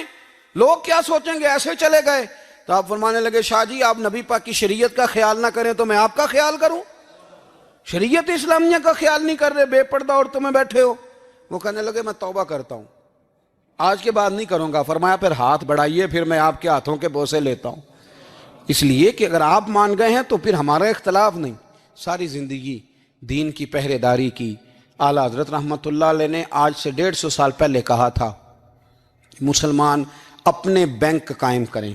لوگ کیا سوچیں گے، ایسے چلے گئے۔ تو آپ فرمانے لگے شاہ جی آپ نبی پاک کی شریعت کا خیال نہ کریں تو میں آپ کا خیال کروں؟ شریعت اسلامیہ کا خیال نہیں کر رہے، بے پردہ عورتوں میں بیٹھے ہو۔ وہ کہنے لگے میں توبہ کرتا ہوں، آج کے بعد نہیں کروں گا۔ فرمایا پھر ہاتھ بڑھائیے، پھر میں آپ کے ہاتھوں کے بوسے لیتا ہوں، اس لیے کہ اگر آپ مان گئے ہیں تو پھر ہمارا اختلاف نہیں۔ ساری زندگی دین کی پہرے داری کی۔ اعلیٰ حضرت رحمۃ اللہ علیہ نے آج سے 150 سال پہلے کہا تھا مسلمان اپنے بینک قائم کریں،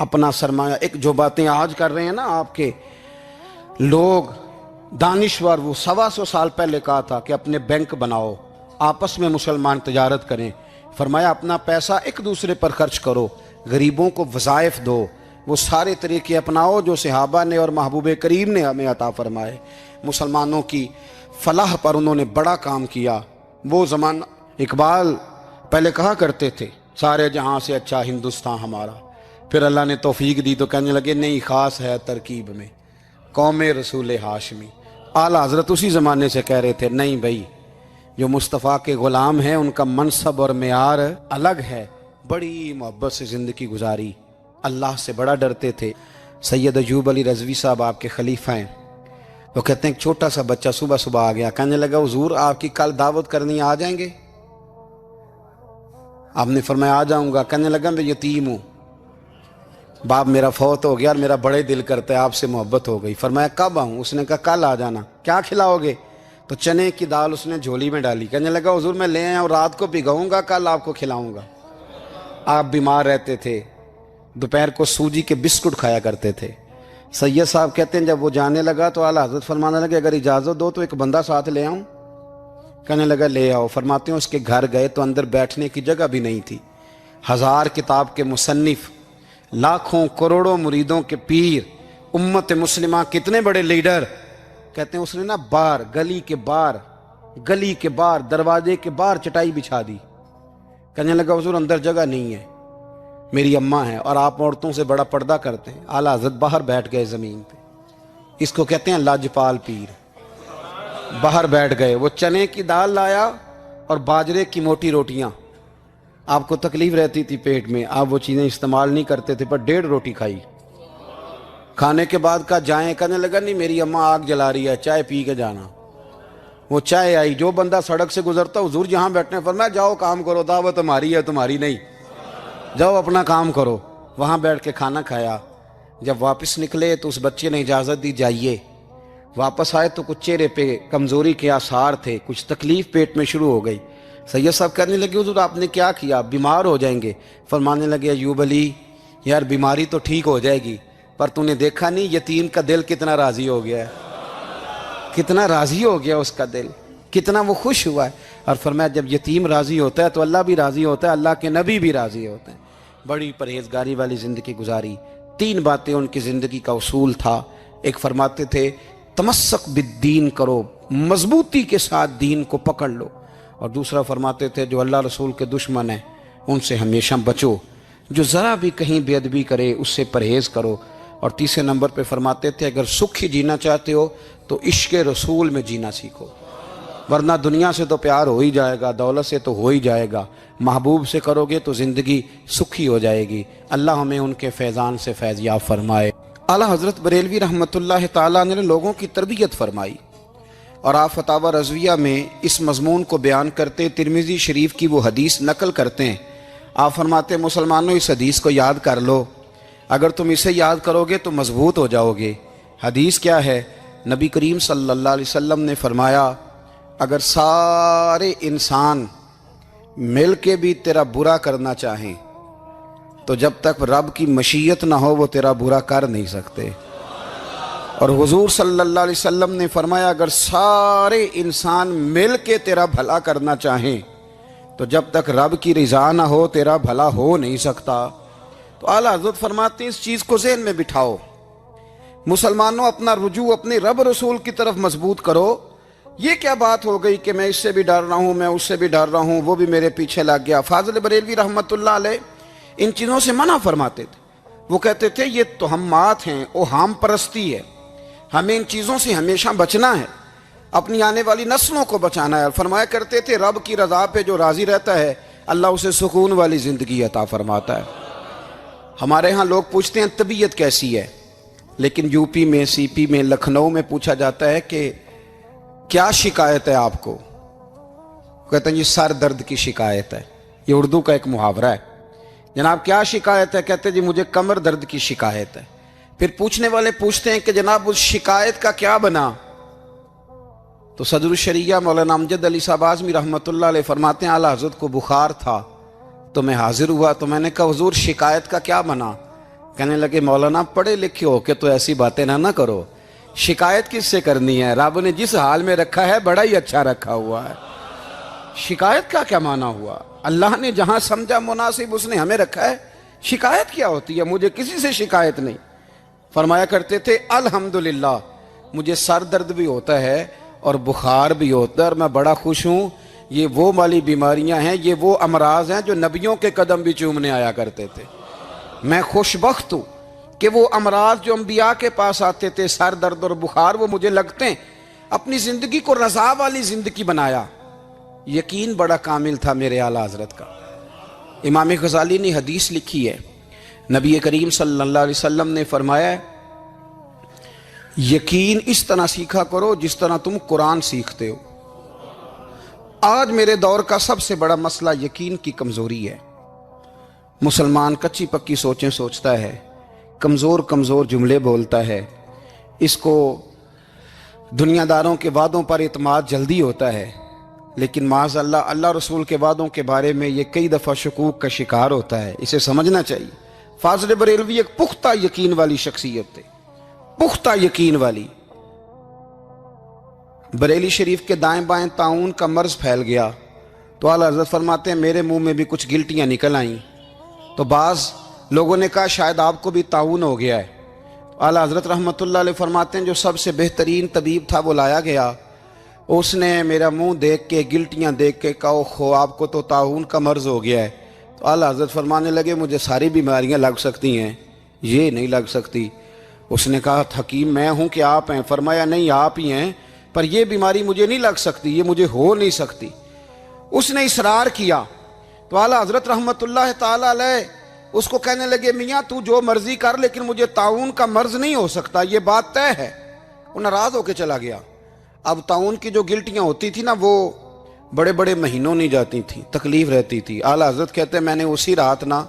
اپنا سرمایہ، ایک جو باتیں آج کر رہے ہیں نا آپ کے لوگ دانشور، وہ 125 سال پہلے کہا تھا کہ اپنے بینک بناؤ، آپس میں مسلمان تجارت کریں۔ فرمایا اپنا پیسہ ایک دوسرے پر خرچ کرو، غریبوں کو وظائف دو، وہ سارے طریقے اپناؤ جو صحابہ نے اور محبوب کریم نے ہمیں عطا فرمائے۔ مسلمانوں کی فلاح پر انہوں نے بڑا کام کیا۔ وہ زمانہ اقبال پہلے کہا کرتے تھے سارے جہاں سے اچھا ہندوستان ہمارا، پھر اللہ نے توفیق دی تو کہنے لگے نہیں خاص ہے ترکیب میں قوم رسول ہاشمی۔ اعلیٰ حضرت اسی زمانے سے کہہ رہے تھے نہیں بھائی، جو مصطفیٰ کے غلام ہیں ان کا منصب اور معیار الگ ہے، بڑی محبت سے زندگی گزاری، اللہ سے بڑا ڈرتے تھے۔ سید ایوب علی رضوی صاحب آپ کے خلیفہ ہیں، وہ کہتے ہیں ایک چھوٹا سا بچہ صبح صبح آ گیا، کہنے لگا حضور آپ کی کل دعوت کرنی، آ جائیں گے؟ آپ نے فرمایا آ جاؤں گا۔ کہنے لگا میں یتیم ہوں، باپ میرا فوت ہو گیا اور میرا بڑے دل کرتا ہے آپ سے محبت ہو گئی۔ فرمایا کب آؤں؟ اس نے کہا کل آ جانا۔ کیا کھلاؤ گے؟ تو چنے کی دال اس نے جھولی میں ڈالی، کہنے لگا حضور میں لے آیا اور رات کو بھگاؤں گا، کل آپ کو کھلاؤں گا۔ آپ بیمار رہتے تھے، دوپہر کو سوجی کے بسکٹ کھایا کرتے تھے۔ سید صاحب کہتے ہیں جب وہ جانے لگا تو اعلیٰ حضرت فرمانے لگے اگر اجازت دو تو ایک بندہ ساتھ لے آؤں؟ کہنے لگا لے آؤ۔ فرماتے ہیں اس کے گھر گئے تو اندر بیٹھنے کی جگہ بھی نہیں تھی۔ 1000 کتاب کے مصنف، لاکھوں کروڑوں مریدوں کے پیر، امت مسلمہ کتنے بڑے لیڈر، کہتے ہیں اس نے نا باہر گلی کے باہر دروازے کے باہر چٹائی بچھا دی۔ کہنے لگا حضور اندر جگہ نہیں ہے، میری اماں ہے اور آپ عورتوں سے بڑا پردہ کرتے ہیں۔ اعلیٰ حضرت باہر بیٹھ گئے زمین پہ، اس کو کہتے ہیں لاجپال پیر۔ باہر بیٹھ گئے، وہ چنے کی دال لایا اور باجرے کی موٹی روٹیاں، آپ کو تکلیف رہتی تھی پیٹ میں، آپ وہ چیزیں استعمال نہیں کرتے تھے، پر 1.5 روٹی کھائی۔ کھانے کے بعد کہا جائیں؟ کہنے لگا نہیں میری اماں آگ جلا رہی ہے، چائے پی کے جانا۔ وہ چائے آئی، جو بندہ سڑک سے گزرتا حضور جہاں بیٹھنے، فرمایا جاؤ کام کرو، دعوت ہماری ہے تمہاری نہیں، جاؤ اپنا کام کرو۔ وہاں بیٹھ کے کھانا کھایا۔ جب واپس نکلے تو اس بچے نے اجازت دی جائیے۔ واپس آئے تو کچھ چہرے پہ کمزوری کے آثار تھے، کچھ تکلیف پیٹ میں شروع ہو گئی۔ سید صاحب کہنے لگے حضور آپ نے کیا کیا، بیمار ہو جائیں گے؟ فرمانے لگے ایوب علی یار بیماری تو ٹھیک ہو جائے گی، پر تو نے دیکھا نہیں یتیم کا دل کتنا راضی ہو گیا ہے، کتنا راضی ہو گیا اس کا دل، کتنا وہ خوش ہوا ہے۔ اور فرمایا جب یتیم راضی ہوتا ہے تو اللہ بھی راضی ہوتا ہے، اللہ کے نبی بھی راضی ہوتے ہیں۔ بڑی پرہیزگاری والی زندگی گزاری۔ 3 باتیں ان کی زندگی کا اصول تھا۔ ایک فرماتے تھے تمسک بالدین کرو، مضبوطی کے ساتھ دین کو پکڑ لو، اور دوسرا فرماتے تھے جو اللہ رسول کے دشمن ہیں ان سے ہمیشہ بچو، جو ذرا بھی کہیں بے ادبی کرے اس سے پرہیز کرو، اور تیسرے نمبر پہ فرماتے تھے اگر سکھ ہی جینا چاہتے ہو تو عشق رسول میں جینا سیکھو، ورنہ دنیا سے تو پیار ہو ہی جائے گا، دولت سے تو ہو ہی جائے گا، محبوب سے کرو گے تو زندگی سکھی ہو جائے گی۔ اللہ ہمیں ان کے فیضان سے فیض یاب فرمائے۔ اعلیٰ حضرت بریلوی رحمۃ اللہ تعالیٰ نے لوگوں کی تربیت فرمائی، اور آپ فتاوی رضویہ میں اس مضمون کو بیان کرتے ترمذی شریف کی وہ حدیث نقل کرتے ہیں۔ آپ فرماتے ہیں مسلمانوں اس حدیث کو یاد کر لو، اگر تم اسے یاد کرو گے تو مضبوط ہو جاؤ گے، حدیث کیا ہے؟ نبی کریم صلی اللہ علیہ وسلم نے فرمایا اگر سارے انسان مل کے بھی تیرا برا کرنا چاہیں تو جب تک رب کی مشیت نہ ہو وہ تیرا برا کر نہیں سکتے۔ اور حضور صلی اللہ علیہ وسلم نے فرمایا اگر سارے انسان مل کے تیرا بھلا کرنا چاہیں تو جب تک رب کی رضا نہ ہو تیرا بھلا ہو نہیں سکتا۔ تو اعلیٰ حضرت فرماتے ہیں اس چیز کو ذہن میں بٹھاؤ، مسلمانوں اپنا رجوع اپنے رب رسول کی طرف مضبوط کرو۔ یہ کیا بات ہو گئی کہ میں اس سے بھی ڈر رہا ہوں، میں اس سے بھی ڈر رہا ہوں، وہ بھی میرے پیچھے لگ گیا۔ فاضل بریلوی رحمۃ اللہ علیہ ان چیزوں سے منع فرماتے تھے۔ وہ کہتے تھے یہ توہمات ہیں، اوہام پرستی ہے، ہمیں ان چیزوں سے ہمیشہ بچنا ہے، اپنی آنے والی نسلوں کو بچانا ہے۔ اور فرمایا کرتے تھے رب کی رضا پہ جو راضی رہتا ہے اللہ اسے سکون والی زندگی عطا فرماتا ہے۔ ہمارے ہاں لوگ پوچھتے ہیں طبیعت کیسی ہے، لیکن یو پی میں، سی پی میں، لکھنؤ میں پوچھا جاتا ہے کہ کیا شکایت ہے آپ کو؟ کہتے ہیں یہ سر درد کی شکایت ہے۔ یہ اردو کا ایک محاورہ ہے۔ جناب کیا شکایت ہے؟ کہتے ہیں جی مجھے کمر درد کی شکایت ہے۔ پھر پوچھنے والے پوچھتے ہیں کہ جناب اس شکایت کا کیا بنا؟ تو صدر الشریعہ مولانا امجد علی صاحب اعظمی رحمۃ اللہ علیہ فرماتے ہیں اعلیٰ حضرت کو بخار تھا تو میں حاضر ہوا، تو میں نے کہا حضور شکایت کا کیا بنا؟ کہنے لگے مولانا پڑھے لکھے ہو کے تو ایسی باتیں نہ کرو، شکایت کس سے کرنی ہے؟ رب نے جس حال میں رکھا ہے بڑا ہی اچھا رکھا ہوا ہے، شکایت کا کیا معنی ہوا؟ اللہ نے جہاں سمجھا مناسب اس نے ہمیں رکھا ہے، شکایت کیا ہوتی ہے؟ مجھے کسی سے شکایت نہیں۔ فرمایا کرتے تھے الحمدللہ مجھے سر درد بھی ہوتا ہے اور بخار بھی ہوتا ہے اور میں بڑا خوش ہوں، یہ وہ والی بیماریاں ہیں، یہ وہ امراض ہیں جو نبیوں کے قدم بھی چومنے آیا کرتے تھے۔ میں خوش بخت ہوں کہ وہ امراض جو انبیاء کے پاس آتے تھے، سر درد اور بخار، وہ مجھے لگتے ہیں۔ اپنی زندگی کو رضا والی زندگی بنایا۔ یقین بڑا کامل تھا میرے اعلیٰ حضرت کا۔ امام غزالی نے حدیث لکھی ہے، نبی کریم صلی اللہ علیہ وسلم نے فرمایا یقین اس طرح سیکھا کرو جس طرح تم قرآن سیکھتے ہو۔ آج میرے دور کا سب سے بڑا مسئلہ یقین کی کمزوری ہے۔ مسلمان کچی پکی سوچیں سوچتا ہے، کمزور کمزور جملے بولتا ہے، اس کو دنیا داروں کے وعدوں پر اعتماد جلدی ہوتا ہے، لیکن معاذ اللہ اللہ رسول کے وعدوں کے بارے میں یہ کئی دفعہ شکوک کا شکار ہوتا ہے۔ اسے سمجھنا چاہیے۔ فاضل بریلوی ایک پختہ یقین والی شخصیت تھے، پختہ یقین والی۔ بریلی شریف کے دائیں بائیں طاعون کا مرض پھیل گیا تو اعلیٰ حضرت فرماتے ہیں میرے منہ میں بھی کچھ گلٹیاں نکل آئیں، تو بعض لوگوں نے کہا شاید آپ کو بھی طاعون ہو گیا ہے۔ اعلیٰ حضرت رحمۃ اللہ علیہ فرماتے ہیں جو سب سے بہترین طبیب تھا وہ لایا گیا، اس نے میرا منہ دیکھ کے گلٹیاں دیکھ کے کہا خو آپ کو تو طاعون کا مرض ہو گیا ہے۔ تو اعلیٰ حضرت فرمانے لگے مجھے ساری بیماریاں لگ سکتی ہیں، یہ نہیں لگ سکتی۔ اس نے کہا حکیم میں ہوں کہ آپ ہیں؟ فرمایا نہیں آپ ہی ہیں، پر یہ بیماری مجھے نہیں لگ سکتی، یہ مجھے ہو نہیں سکتی۔ اس نے اصرار کیا تو اعلیٰ حضرت رحمۃ اللہ تعالی علیہ اس کو کہنے لگے میاں تو جو مرضی کر لیکن مجھے طاعون کا مرض نہیں ہو سکتا، یہ بات طے ہے۔ وہ ناراض ہو کے چلا گیا۔ اب طاعون کی جو گلٹیاں ہوتی تھی نا وہ بڑے بڑے مہینوں نہیں جاتی تھیں، تکلیف رہتی تھی۔ اعلیٰ حضرت کہتے ہیں میں نے اسی رات نا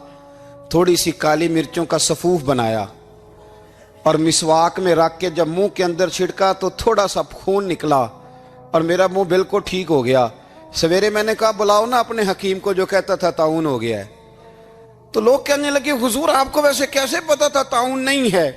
تھوڑی سی کالی مرچوں کا سفوف بنایا اور مسواک میں رکھ کے جب منہ کے اندر چھڑکا تو تھوڑا سا خون نکلا اور میرا منہ بالکل ٹھیک ہو گیا۔ سویرے میں نے کہا بلاؤ نا اپنے حکیم کو جو کہتا تھا طاعون ہو گیا ہے۔ تو لوگ کہنے لگے حضور آپ کو ویسے کیسے پتا تھا طاعون نہیں ہے؟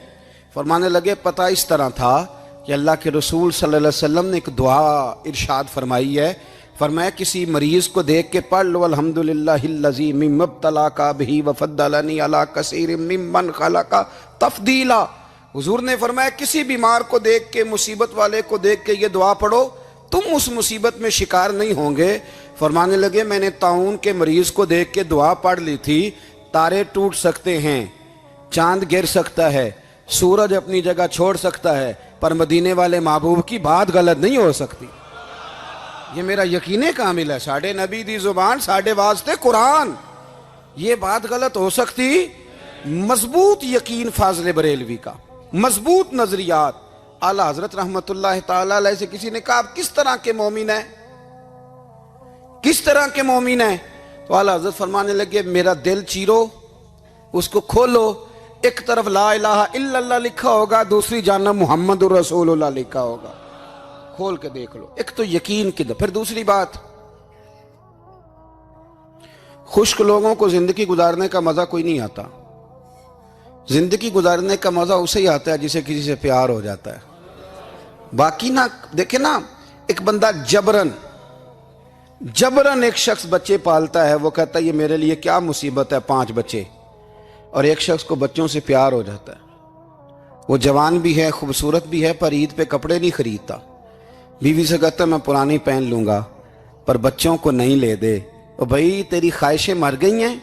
فرمانے لگے پتہ اس طرح تھا کہ اللہ کے رسول صلی اللہ علیہ وسلم نے ایک دعا ارشاد فرمائی ہے، فرمایا کسی مریض کو دیکھ کے پڑھ لو الحمدللہ الذی مما ابتلاک بہ وفضلنی علی کثیر ممن خلق تفضیلا۔ حضور نے فرمایا کسی بیمار کو دیکھ کے، مصیبت والے کو دیکھ کے یہ دعا پڑھو تم اس مصیبت میں شکار نہیں ہوں گے۔ فرمانے لگے میں نے طاعون کے مریض کو دیکھ کے دعا پڑھ لی تھی، تارے ٹوٹ سکتے ہیں، چاند گر سکتا ہے، سورج اپنی جگہ چھوڑ سکتا ہے، پر مدینے والے محبوب کی بات غلط نہیں ہو سکتی۔ یہ میرا یقین کامل ہے، ساڈے نبی دی زبان ساڈے واسطے قرآن، یہ بات غلط ہو سکتی؟ مضبوط یقین فاضل بریلوی کا، مضبوط نظریات۔ اعلیٰ حضرت رحمۃ اللہ تعالی علیہ سے کسی نے کہا آپ کس طرح کے مومن ہیں، کس طرح کے مومن ہیں؟ تو اعلیٰ حضرت فرمانے لگے میرا دل چیرو، اس کو کھولو، ایک طرف لا الہ الا اللہ لکھا ہوگا، دوسری جانب محمد رسول اللہ لکھا ہوگا، کھول کے دیکھ لو۔ ایک تو یقین کی پھر دوسری بات، خشک لوگوں کو زندگی گزارنے کا مزہ کوئی نہیں آتا۔ زندگی گزارنے کا مزہ اسے ہی آتا ہے جسے کسی سے پیار ہو جاتا ہے۔ باقی نہ دیکھیں نا، ایک بندہ جبرن ایک شخص بچے پالتا ہے، وہ کہتا ہے یہ میرے لیے کیا مصیبت ہے 5 بچے، اور ایک شخص کو بچوں سے پیار ہو جاتا ہے، وہ جوان بھی ہے، خوبصورت بھی ہے، پر عید پہ کپڑے نہیں خریدتا، بیوی سے کہتا ہے میں پرانی پہن لوں گا پر بچوں کو نہیں لے دے۔ اور بھائی تیری خواہشیں مر گئی ہیں،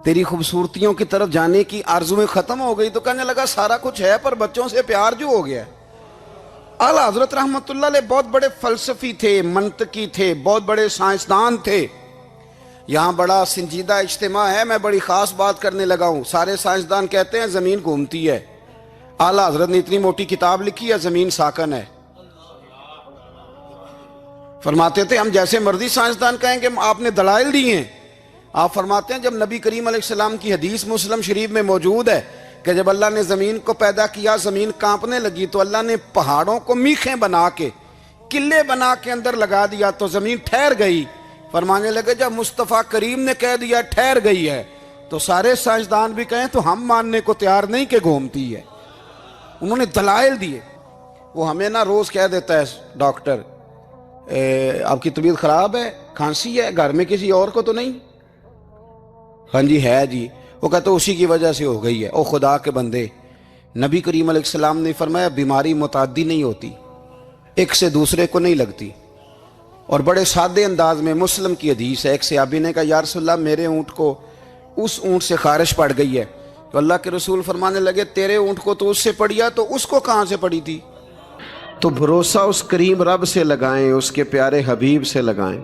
تیری خوبصورتیوں کی طرف جانے کی آرزویں ختم ہو گئی، تو کہنے لگا سارا کچھ ہے پر بچوں سے پیار جو ہو گیا ہے۔ اعلیٰ حضرت رحمت اللہ علیہ بہت بڑے فلسفی تھے، منطقی تھے، بہت بڑے سائنسدان تھے۔ یہاں بڑا سنجیدہ اجتماع ہے، میں بڑی خاص بات کرنے لگا ہوں۔ سارے سائنسدان کہتے ہیں زمین گھومتی ہے، اعلیٰ حضرت نے اتنی موٹی کتاب لکھی ہے زمین ساکن ہے۔ فرماتے تھے ہم جیسے مرضی سائنسدان کہیں کہ آپ نے دلائل دیے ہیں۔ آپ فرماتے ہیں جب نبی کریم علیہ السلام کی حدیث مسلم شریف میں موجود ہے کہ جب اللہ نے زمین کو پیدا کیا زمین کانپنے لگی تو اللہ نے پہاڑوں کو میخیں بنا کے قلعے بنا کے اندر لگا دیا تو زمین ٹھہر گئی۔ فرمانے لگے جب مصطفیٰ کریم نے کہہ دیا ٹھہر گئی ہے تو سارے سائنسدان بھی کہیں تو ہم ماننے کو تیار نہیں کہ گھومتی ہے۔ انہوں نے دلائل دیے۔ وہ ہمیں نہ روز کہہ دیتا ہے ڈاکٹر آپ کی طبیعت خراب ہے، کھانسی ہے، گھر میں کسی اور کو تو نہیں؟ ہاں جی ہے جی۔ وہ کہتا اسی کی وجہ سے ہو گئی ہے۔ او خدا کے بندے، نبی کریم علیہ السلام نے فرمایا بیماری متعدی نہیں ہوتی، ایک سے دوسرے کو نہیں لگتی۔ اور بڑے سادے انداز میں مسلم کی حدیث ہے، ایک صحابی نے کہا یا رسول اللہ میرے اونٹ کو اس اونٹ سے خارش پڑ گئی ہے، تو اللہ کے رسول فرمانے لگے تیرے اونٹ کو تو اس سے پڑی ہے تو اس کو کہاں سے پڑی تھی؟ تو بھروسہ اس کریم رب سے لگائیں، اس کے پیارے حبیب سے لگائیں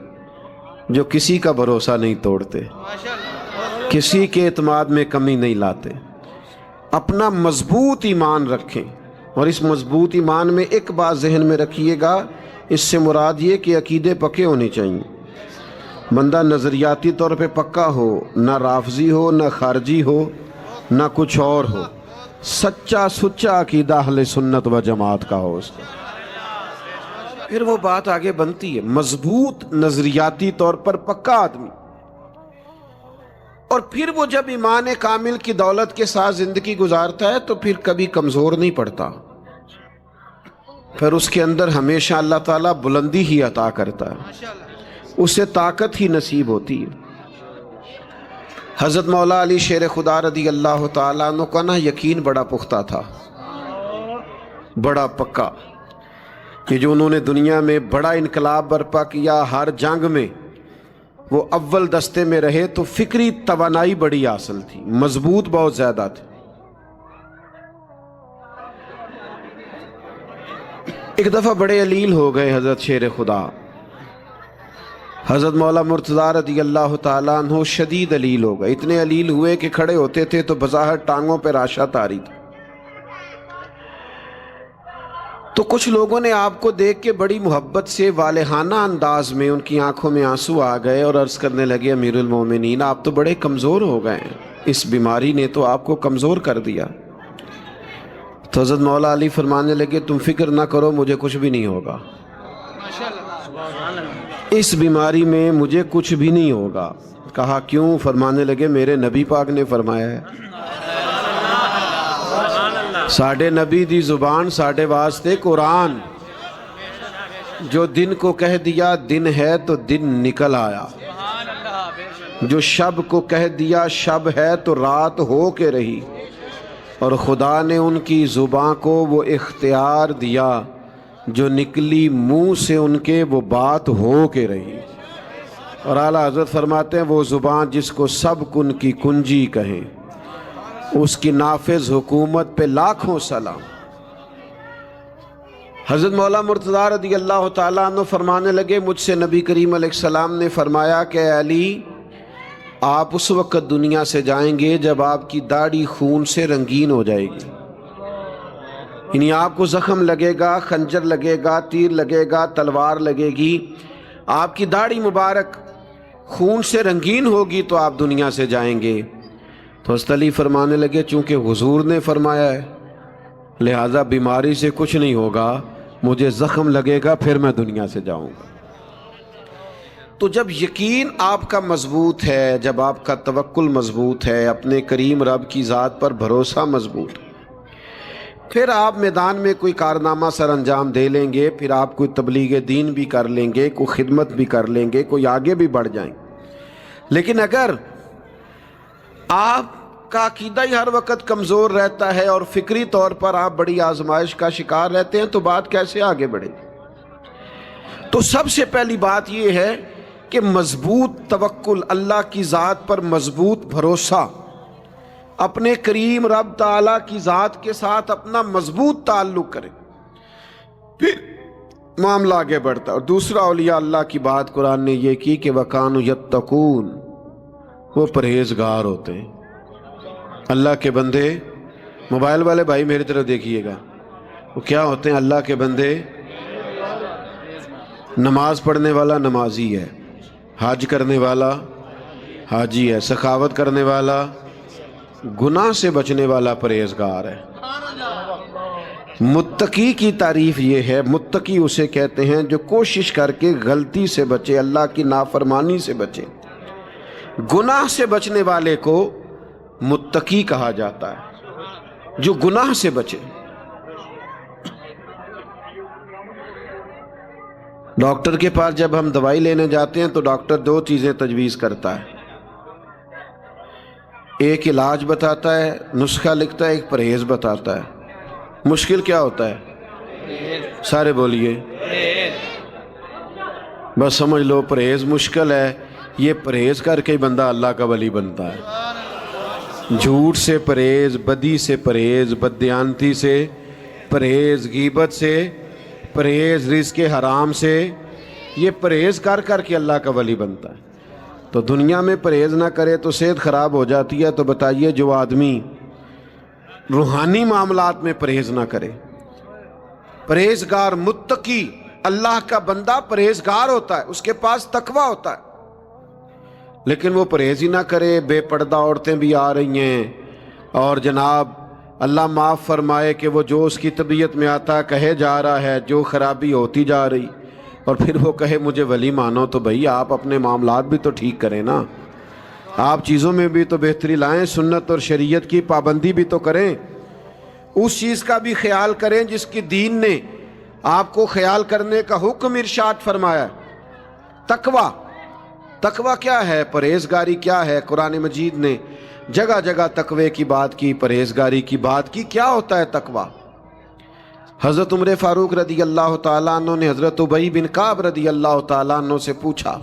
جو کسی کا بھروسہ نہیں توڑتے، کسی کے اعتماد میں کمی نہیں لاتے۔ اپنا مضبوط ایمان رکھیں، اور اس مضبوط ایمان میں ایک بات ذہن میں رکھیے گا، اس سے مراد یہ کہ عقیدے پکے ہونے چاہیے۔ بندہ نظریاتی طور پہ پکا ہو، نہ رافضی ہو، نہ خارجی ہو، نہ کچھ اور ہو، سچا سچا عقیدہ اہل سنت و جماعت کا ہو اس کا، پھر وہ بات آگے بنتی ہے۔ مضبوط نظریاتی طور پر پکا آدمی، اور پھر وہ جب ایمان کامل کی دولت کے ساتھ زندگی گزارتا ہے تو پھر کبھی کمزور نہیں پڑتا، پھر اس کے اندر ہمیشہ اللہ تعالیٰ بلندی ہی عطا کرتا ہے، اسے طاقت ہی نصیب ہوتی ہے۔ حضرت مولا علی شیر خدا رضی اللہ تعالیٰ عنہ کا نا یقین بڑا پختہ تھا، بڑا پکا، کہ جو انہوں نے دنیا میں بڑا انقلاب برپا کیا، ہر جنگ میں وہ اول دستے میں رہے، تو فکری توانائی بڑی حاصل تھی، مضبوط بہت زیادہ تھے۔ ایک دفعہ بڑے علیل ہو گئے حضرت شیر خدا، حضرت مولا مرتضیٰ رضی اللہ تعالیٰ عنہ شدید علیل ہو گئے، اتنے علیل ہوئے کہ کھڑے ہوتے تھے تو بظاہر ٹانگوں پہ راشا طاری تھی۔ تو کچھ لوگوں نے آپ کو دیکھ کے بڑی محبت سے والہانہ انداز میں ان کی آنکھوں میں آنسو آ گئے اور عرض کرنے لگے امیر المومنین آپ تو بڑے کمزور ہو گئے ہیں، اس بیماری نے تو آپ کو کمزور کر دیا۔ تو حضرت مولا علی فرمانے لگے تم فکر نہ کرو، مجھے کچھ بھی نہیں ہوگا، اس بیماری میں مجھے کچھ بھی نہیں ہوگا۔ کہا کیوں؟ فرمانے لگے میرے نبی پاک نے فرمایا ہے، ساڈے نبی دی زبان ساڈے واسطے قرآن، جو دن کو کہہ دیا دن ہے تو دن نکل آیا، جو شب کو کہہ دیا شب ہے تو رات ہو کے رہی، اور خدا نے ان کی زبان کو وہ اختیار دیا جو نکلی منہ سے ان کے وہ بات ہو کے رہی۔ اور اعلیٰ حضرت فرماتے ہیں وہ زبان جس کو سب کن کی کنجی کہیں، اس کی نافذ حکومت پہ لاکھوں سلام۔ حضرت مولا مرتضیٰ رضی اللہ تعالیٰ عنہ فرمانے لگے مجھ سے نبی کریم علیہ السلام نے فرمایا کہ اے علی آپ اس وقت دنیا سے جائیں گے جب آپ کی داڑھی خون سے رنگین ہو جائے گی، یعنی آپ کو زخم لگے گا، خنجر لگے گا، تیر لگے گا، تلوار لگے گی، آپ کی داڑھی مبارک خون سے رنگین ہوگی تو آپ دنیا سے جائیں گے۔ تو حضرت علی فرمانے لگے چونکہ حضور نے فرمایا ہے لہٰذا بیماری سے کچھ نہیں ہوگا، مجھے زخم لگے گا پھر میں دنیا سے جاؤں گا۔ تو جب یقین آپ کا مضبوط ہے، جب آپ کا توکل مضبوط ہے، اپنے کریم رب کی ذات پر بھروسہ مضبوط ہے، پھر آپ میدان میں کوئی کارنامہ سر انجام دے لیں گے، پھر آپ کوئی تبلیغ دین بھی کر لیں گے، کوئی خدمت بھی کر لیں گے، کوئی آگے بھی بڑھ جائیں گے۔ لیکن اگر آپ کا عقیدہ ہی ہر وقت کمزور رہتا ہے اور فکری طور پر آپ بڑی آزمائش کا شکار رہتے ہیں تو بات کیسے آگے بڑھے؟ تو سب سے پہلی بات یہ ہے کہ مضبوط توکل، اللہ کی ذات پر مضبوط بھروسہ، اپنے کریم رب تعالیٰ کی ذات کے ساتھ اپنا مضبوط تعلق کریں، پھر معاملہ آگے بڑھتا ہے۔ اور دوسرا اولیاء اللہ کی بات قرآن نے یہ کی کہ وَكَانُوا يَتَّقُونَ، وہ پرہیزگار ہوتے ہیں۔ اللہ کے بندے، موبائل والے بھائی میری طرف دیکھیے گا، وہ کیا ہوتے ہیں؟ اللہ کے بندے، نماز پڑھنے والا نمازی ہے، حج کرنے والا حاجی ہے، سخاوت کرنے والا، گناہ سے بچنے والا پرہیزگار ہے۔ متقی کی تعریف یہ ہے، متقی اسے کہتے ہیں جو کوشش کر کے غلطی سے بچے، اللہ کی نافرمانی سے بچے۔ گناہ سے بچنے والے کو متقی کہا جاتا ہے، جو گناہ سے بچے۔ ڈاکٹر کے پاس جب ہم دوائی لینے جاتے ہیں تو ڈاکٹر دو چیزیں تجویز کرتا ہے، ایک علاج بتاتا ہے، نسخہ لکھتا ہے، ایک پرہیز بتاتا ہے۔ مشکل کیا ہوتا ہے؟ سارے بولیے، بس سمجھ لو پرہیز مشکل ہے۔ یہ پرہیز کر کے بندہ اللہ کا ولی بنتا ہے۔ جھوٹ سے پرہیز، بدی سے پرہیز، بددیانتی سے پرہیز، غیبت سے پرہیز، رزق حرام سے، یہ پرہیز کر کر کے اللہ کا ولی بنتا ہے۔ تو دنیا میں پرہیز نہ کرے تو صحت خراب ہو جاتی ہے، تو بتائیے جو آدمی روحانی معاملات میں پرہیز نہ کرے، پرہیزگار، متقی، اللہ کا بندہ پرہیزگار ہوتا ہے، اس کے پاس تقویٰ ہوتا ہے، لیکن وہ پرہیز ہی نہ کرے۔ بے پردہ عورتیں بھی آ رہی ہیں، اور جناب اللہ معاف فرمائے کہ وہ جو اس کی طبیعت میں آتا کہے جا رہا ہے، جو خرابی ہوتی جا رہی، اور پھر وہ کہے مجھے ولی مانو۔ تو بھئی آپ اپنے معاملات بھی تو ٹھیک کریں نا، آپ چیزوں میں بھی تو بہتری لائیں، سنت اور شریعت کی پابندی بھی تو کریں، اس چیز کا بھی خیال کریں جس کی دین نے آپ کو خیال کرنے کا حکم ارشاد فرمایا۔ تقویٰ، تقویٰ کیا ہے؟ پرہیزگاری کیا ہے؟ قرآن مجید نے جگہ جگہ تقوی کی بات کی، پرہیزگاری کی بات کی۔ کیا ہوتا ہے تقویٰ؟ حضرت عمر فاروق رضی اللہ تعالیٰ عنہ نے حضرت ابی بن کعب رضی اللہ تعالیٰ عنہ سے پوچھا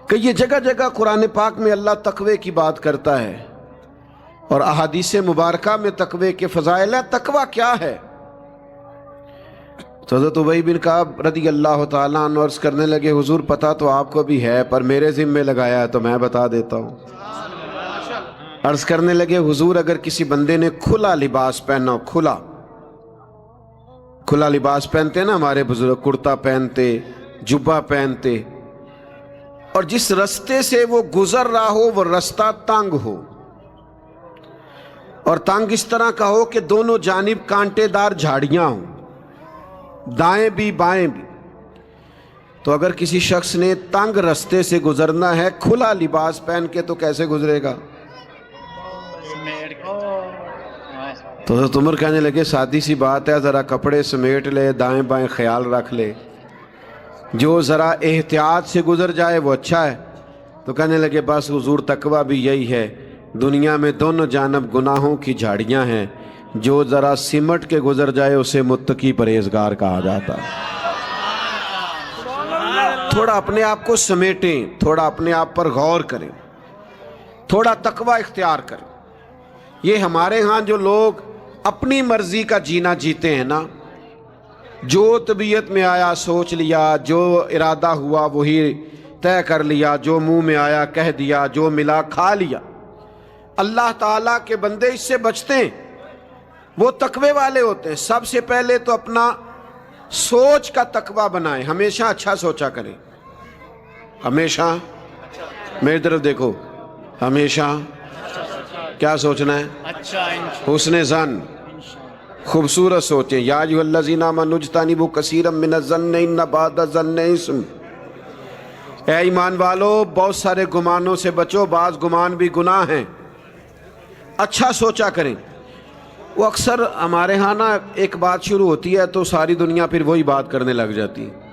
کہ یہ جگہ جگہ قرآن پاک میں اللہ تقوی کی بات کرتا ہے اور احادیث مبارکہ میں تقوی کے فضائل ہیں، تقویٰ کیا ہے؟ تو حضرت ابی بن کعب رضی اللہ تعالیٰ عنہ عرض کرنے لگے حضور پتہ تو آپ کو بھی ہے پر میرے ذمہ لگایا ہے تو میں بتا دیتا ہوں۔ عرض کرنے لگے حضور اگر کسی بندے نے کھلا لباس پہنا، کھلا لباس پہنتے نا ہمارے بزرگ، کرتا پہنتے، جبہ پہنتے، اور جس رستے سے وہ گزر رہا ہو وہ رستہ تنگ ہو، اور تنگ اس طرح کا ہو کہ دونوں جانب کانٹے دار جھاڑیاں ہوں، دائیں بھی بائیں بھی، تو اگر کسی شخص نے تنگ رستے سے گزرنا ہے کھلا لباس پہن کے تو کیسے گزرے گا؟ تو حضرت عمر کہنے لگے سادی سی بات ہے، ذرا کپڑے سمیٹ لے، دائیں بائیں خیال رکھ لے، جو ذرا احتیاط سے گزر جائے وہ اچھا ہے۔ تو کہنے لگے بس حضور تقویٰ بھی یہی ہے، دنیا میں دونوں جانب گناہوں کی جھاڑیاں ہیں، جو ذرا سمٹ کے گزر جائے اسے متقی پرہیزگار کہا جاتا ہے۔ تھوڑا اپنے آپ کو سمیٹیں، تھوڑا اپنے آپ پر غور کریں، تھوڑا تقویٰ اختیار کریں۔ یہ ہمارے ہاں جو لوگ اپنی مرضی کا جینا جیتے ہیں نا، جو طبیعت میں آیا سوچ لیا، جو ارادہ ہوا وہی طے کر لیا، جو منہ میں آیا کہہ دیا، جو ملا کھا لیا، اللہ تعالیٰ کے بندے اس سے بچتے ہیں، وہ تقوی والے ہوتے ہیں۔ سب سے پہلے تو اپنا سوچ کا تقویٰ بنائیں، ہمیشہ اچھا سوچا کریں، ہمیشہ میری طرف دیکھو، ہمیشہ کیا سوچنا ہے؟ اچھا حسن ظن، خوبصورت سوچیں. یا ایھا الذین آمنوا اجتنبوا کثیرا من الظن ان بعض الظن اثم. اے ایمان والو بہت سارے گمانوں سے بچو، بعض گمان بھی گناہ ہیں. اچھا سوچا کریں. وہ اکثر ہمارے ہاں نا ایک بات شروع ہوتی ہے تو ساری دنیا پھر وہی بات کرنے لگ جاتی ہے.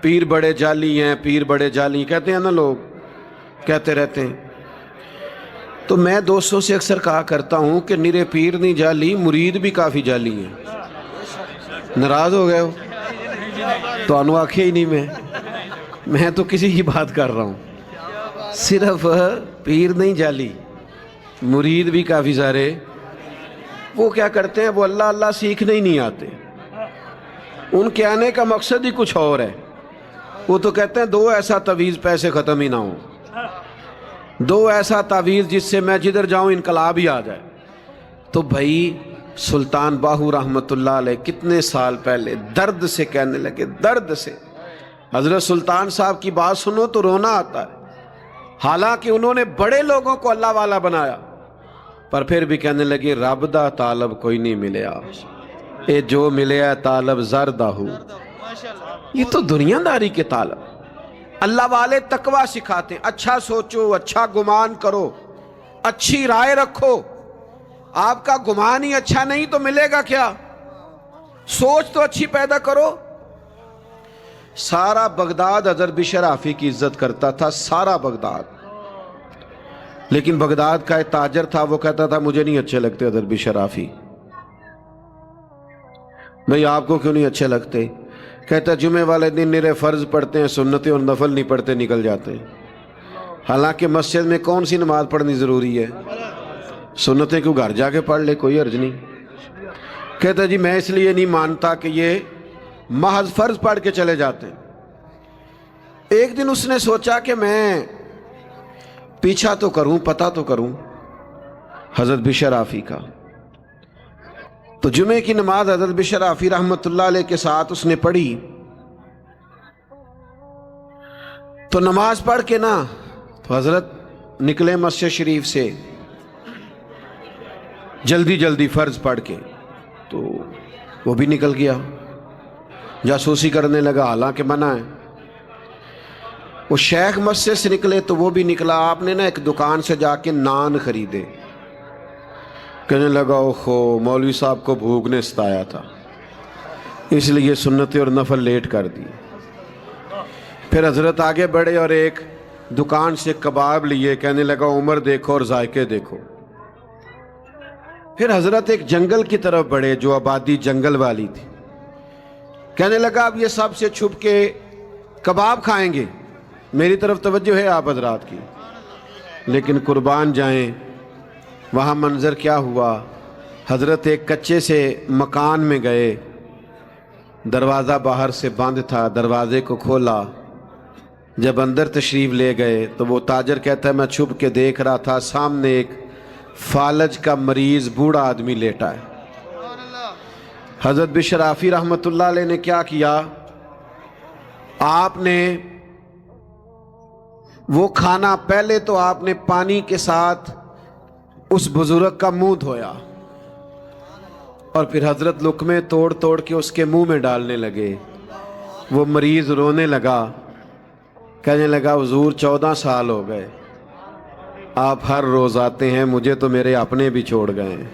پیر بڑے جعلی ہیں، پیر بڑے جعلی کہتے ہیں نا، لوگ کہتے رہتے ہیں. تو میں دوستوں سے اکثر کہا کرتا ہوں کہ نرے پیر نہیں جعلی، مرید بھی کافی جعلی ہیں. ناراض ہو گئے ہو تو انو آکھے ہی نہیں، میں تو کسی کی بات کر رہا ہوں. صرف پیر نہیں جعلی، مرید بھی کافی سارے. وہ کیا کرتے ہیں، وہ اللہ اللہ سیکھنے ہی نہیں آتے. ان کے آنے کا مقصد ہی کچھ اور ہے. وہ تو کہتے ہیں دو ایسا تعویذ پیسے ختم ہی نہ ہوں، دو ایسا تعویذ جس سے میں جدھر جاؤں انقلاب ہی آ جائے. تو بھائی سلطان باہو رحمۃ اللہ علیہ کتنے سال پہلے درد سے کہنے لگے، درد سے. حضرت سلطان صاحب کی بات سنو تو رونا آتا ہے. حالانکہ انہوں نے بڑے لوگوں کو اللہ والا بنایا، پر پھر بھی کہنے لگے رب دا طالب کوئی نہیں ملیا، اے جو ملیا طالب زردہ ہو. یہ تو دنیا داری کے طالب. اللہ والے تقوی سکھاتے ہیں. اچھا سوچو، اچھا گمان کرو، اچھی رائے رکھو. آپ کا گمان ہی اچھا نہیں تو ملے گا کیا؟ سوچ تو اچھی پیدا کرو. سارا بغداد حضرت بشر حافی کی عزت کرتا تھا، سارا بغداد. لیکن بغداد کا ایک تاجر تھا، وہ کہتا تھا مجھے نہیں اچھے لگتے حضرت بشر حافی. بھئی آپ کو کیوں نہیں اچھے لگتے؟ کہتا جمعے والے دن نرے فرض پڑھتے ہیں، سنتیں اور نفل نہیں پڑھتے، نکل جاتے ہیں. حالانکہ مسجد میں کون سی نماز پڑھنی ضروری ہے؟ سنتیں کیوں گھر جا کے پڑھ لے، کوئی حرج نہیں. کہتا جی میں اس لیے نہیں مانتا کہ یہ محض فرض پڑھ کے چلے جاتے ہیں. ایک دن اس نے سوچا کہ میں پیچھا تو کروں، پتہ تو کروں حضرت بشر حافی کا. تو جمعے کی نماز حضرت بشر حافی رحمۃ اللہ علیہ کے ساتھ اس نے پڑھی. تو نماز پڑھ کے نا تو حضرت نکلے مسجد شریف سے جلدی جلدی فرض پڑھ کے، تو وہ بھی نکل گیا، جاسوسی کرنے لگا، حالانکہ منع ہے. وہ شیخ مسجد سے نکلے تو وہ بھی نکلا. آپ نے نا ایک دکان سے جا کے نان خریدے. کہنے لگا اوہو مولوی صاحب کو بھوک نے ستایا تھا، اس لیے سنتیں اور نفل لیٹ کر دی. پھر حضرت آگے بڑھے اور ایک دکان سے کباب لیے. کہنے لگا عمر دیکھو اور ذائقے دیکھو. پھر حضرت ایک جنگل کی طرف بڑھے جو آبادی جنگل والی تھی. کہنے لگا اب یہ سب سے چھپ کے کباب کھائیں گے. میری طرف توجہ ہے آپ حضرات کی، لیکن قربان جائیں وہاں منظر کیا ہوا. حضرت ایک کچے سے مکان میں گئے، دروازہ باہر سے بند تھا، دروازے کو کھولا. جب اندر تشریف لے گئے تو وہ تاجر کہتا ہے میں چھپ کے دیکھ رہا تھا، سامنے ایک فالج کا مریض بوڑھا آدمی لیٹا ہے. حضرت بشر حافی رحمۃ اللہ علیہ نے کیا کیا، آپ نے وہ کھانا پہلے تو آپ نے پانی کے ساتھ اس بزرگ کا منہ دھویا، اور پھر حضرت لقمے توڑ توڑ کے اس کے منہ میں ڈالنے لگے. وہ مریض رونے لگا، کہنے لگا حضور 14 سال ہو گئے، آپ ہر روز آتے ہیں، مجھے تو میرے اپنے بھی چھوڑ گئے ہیں.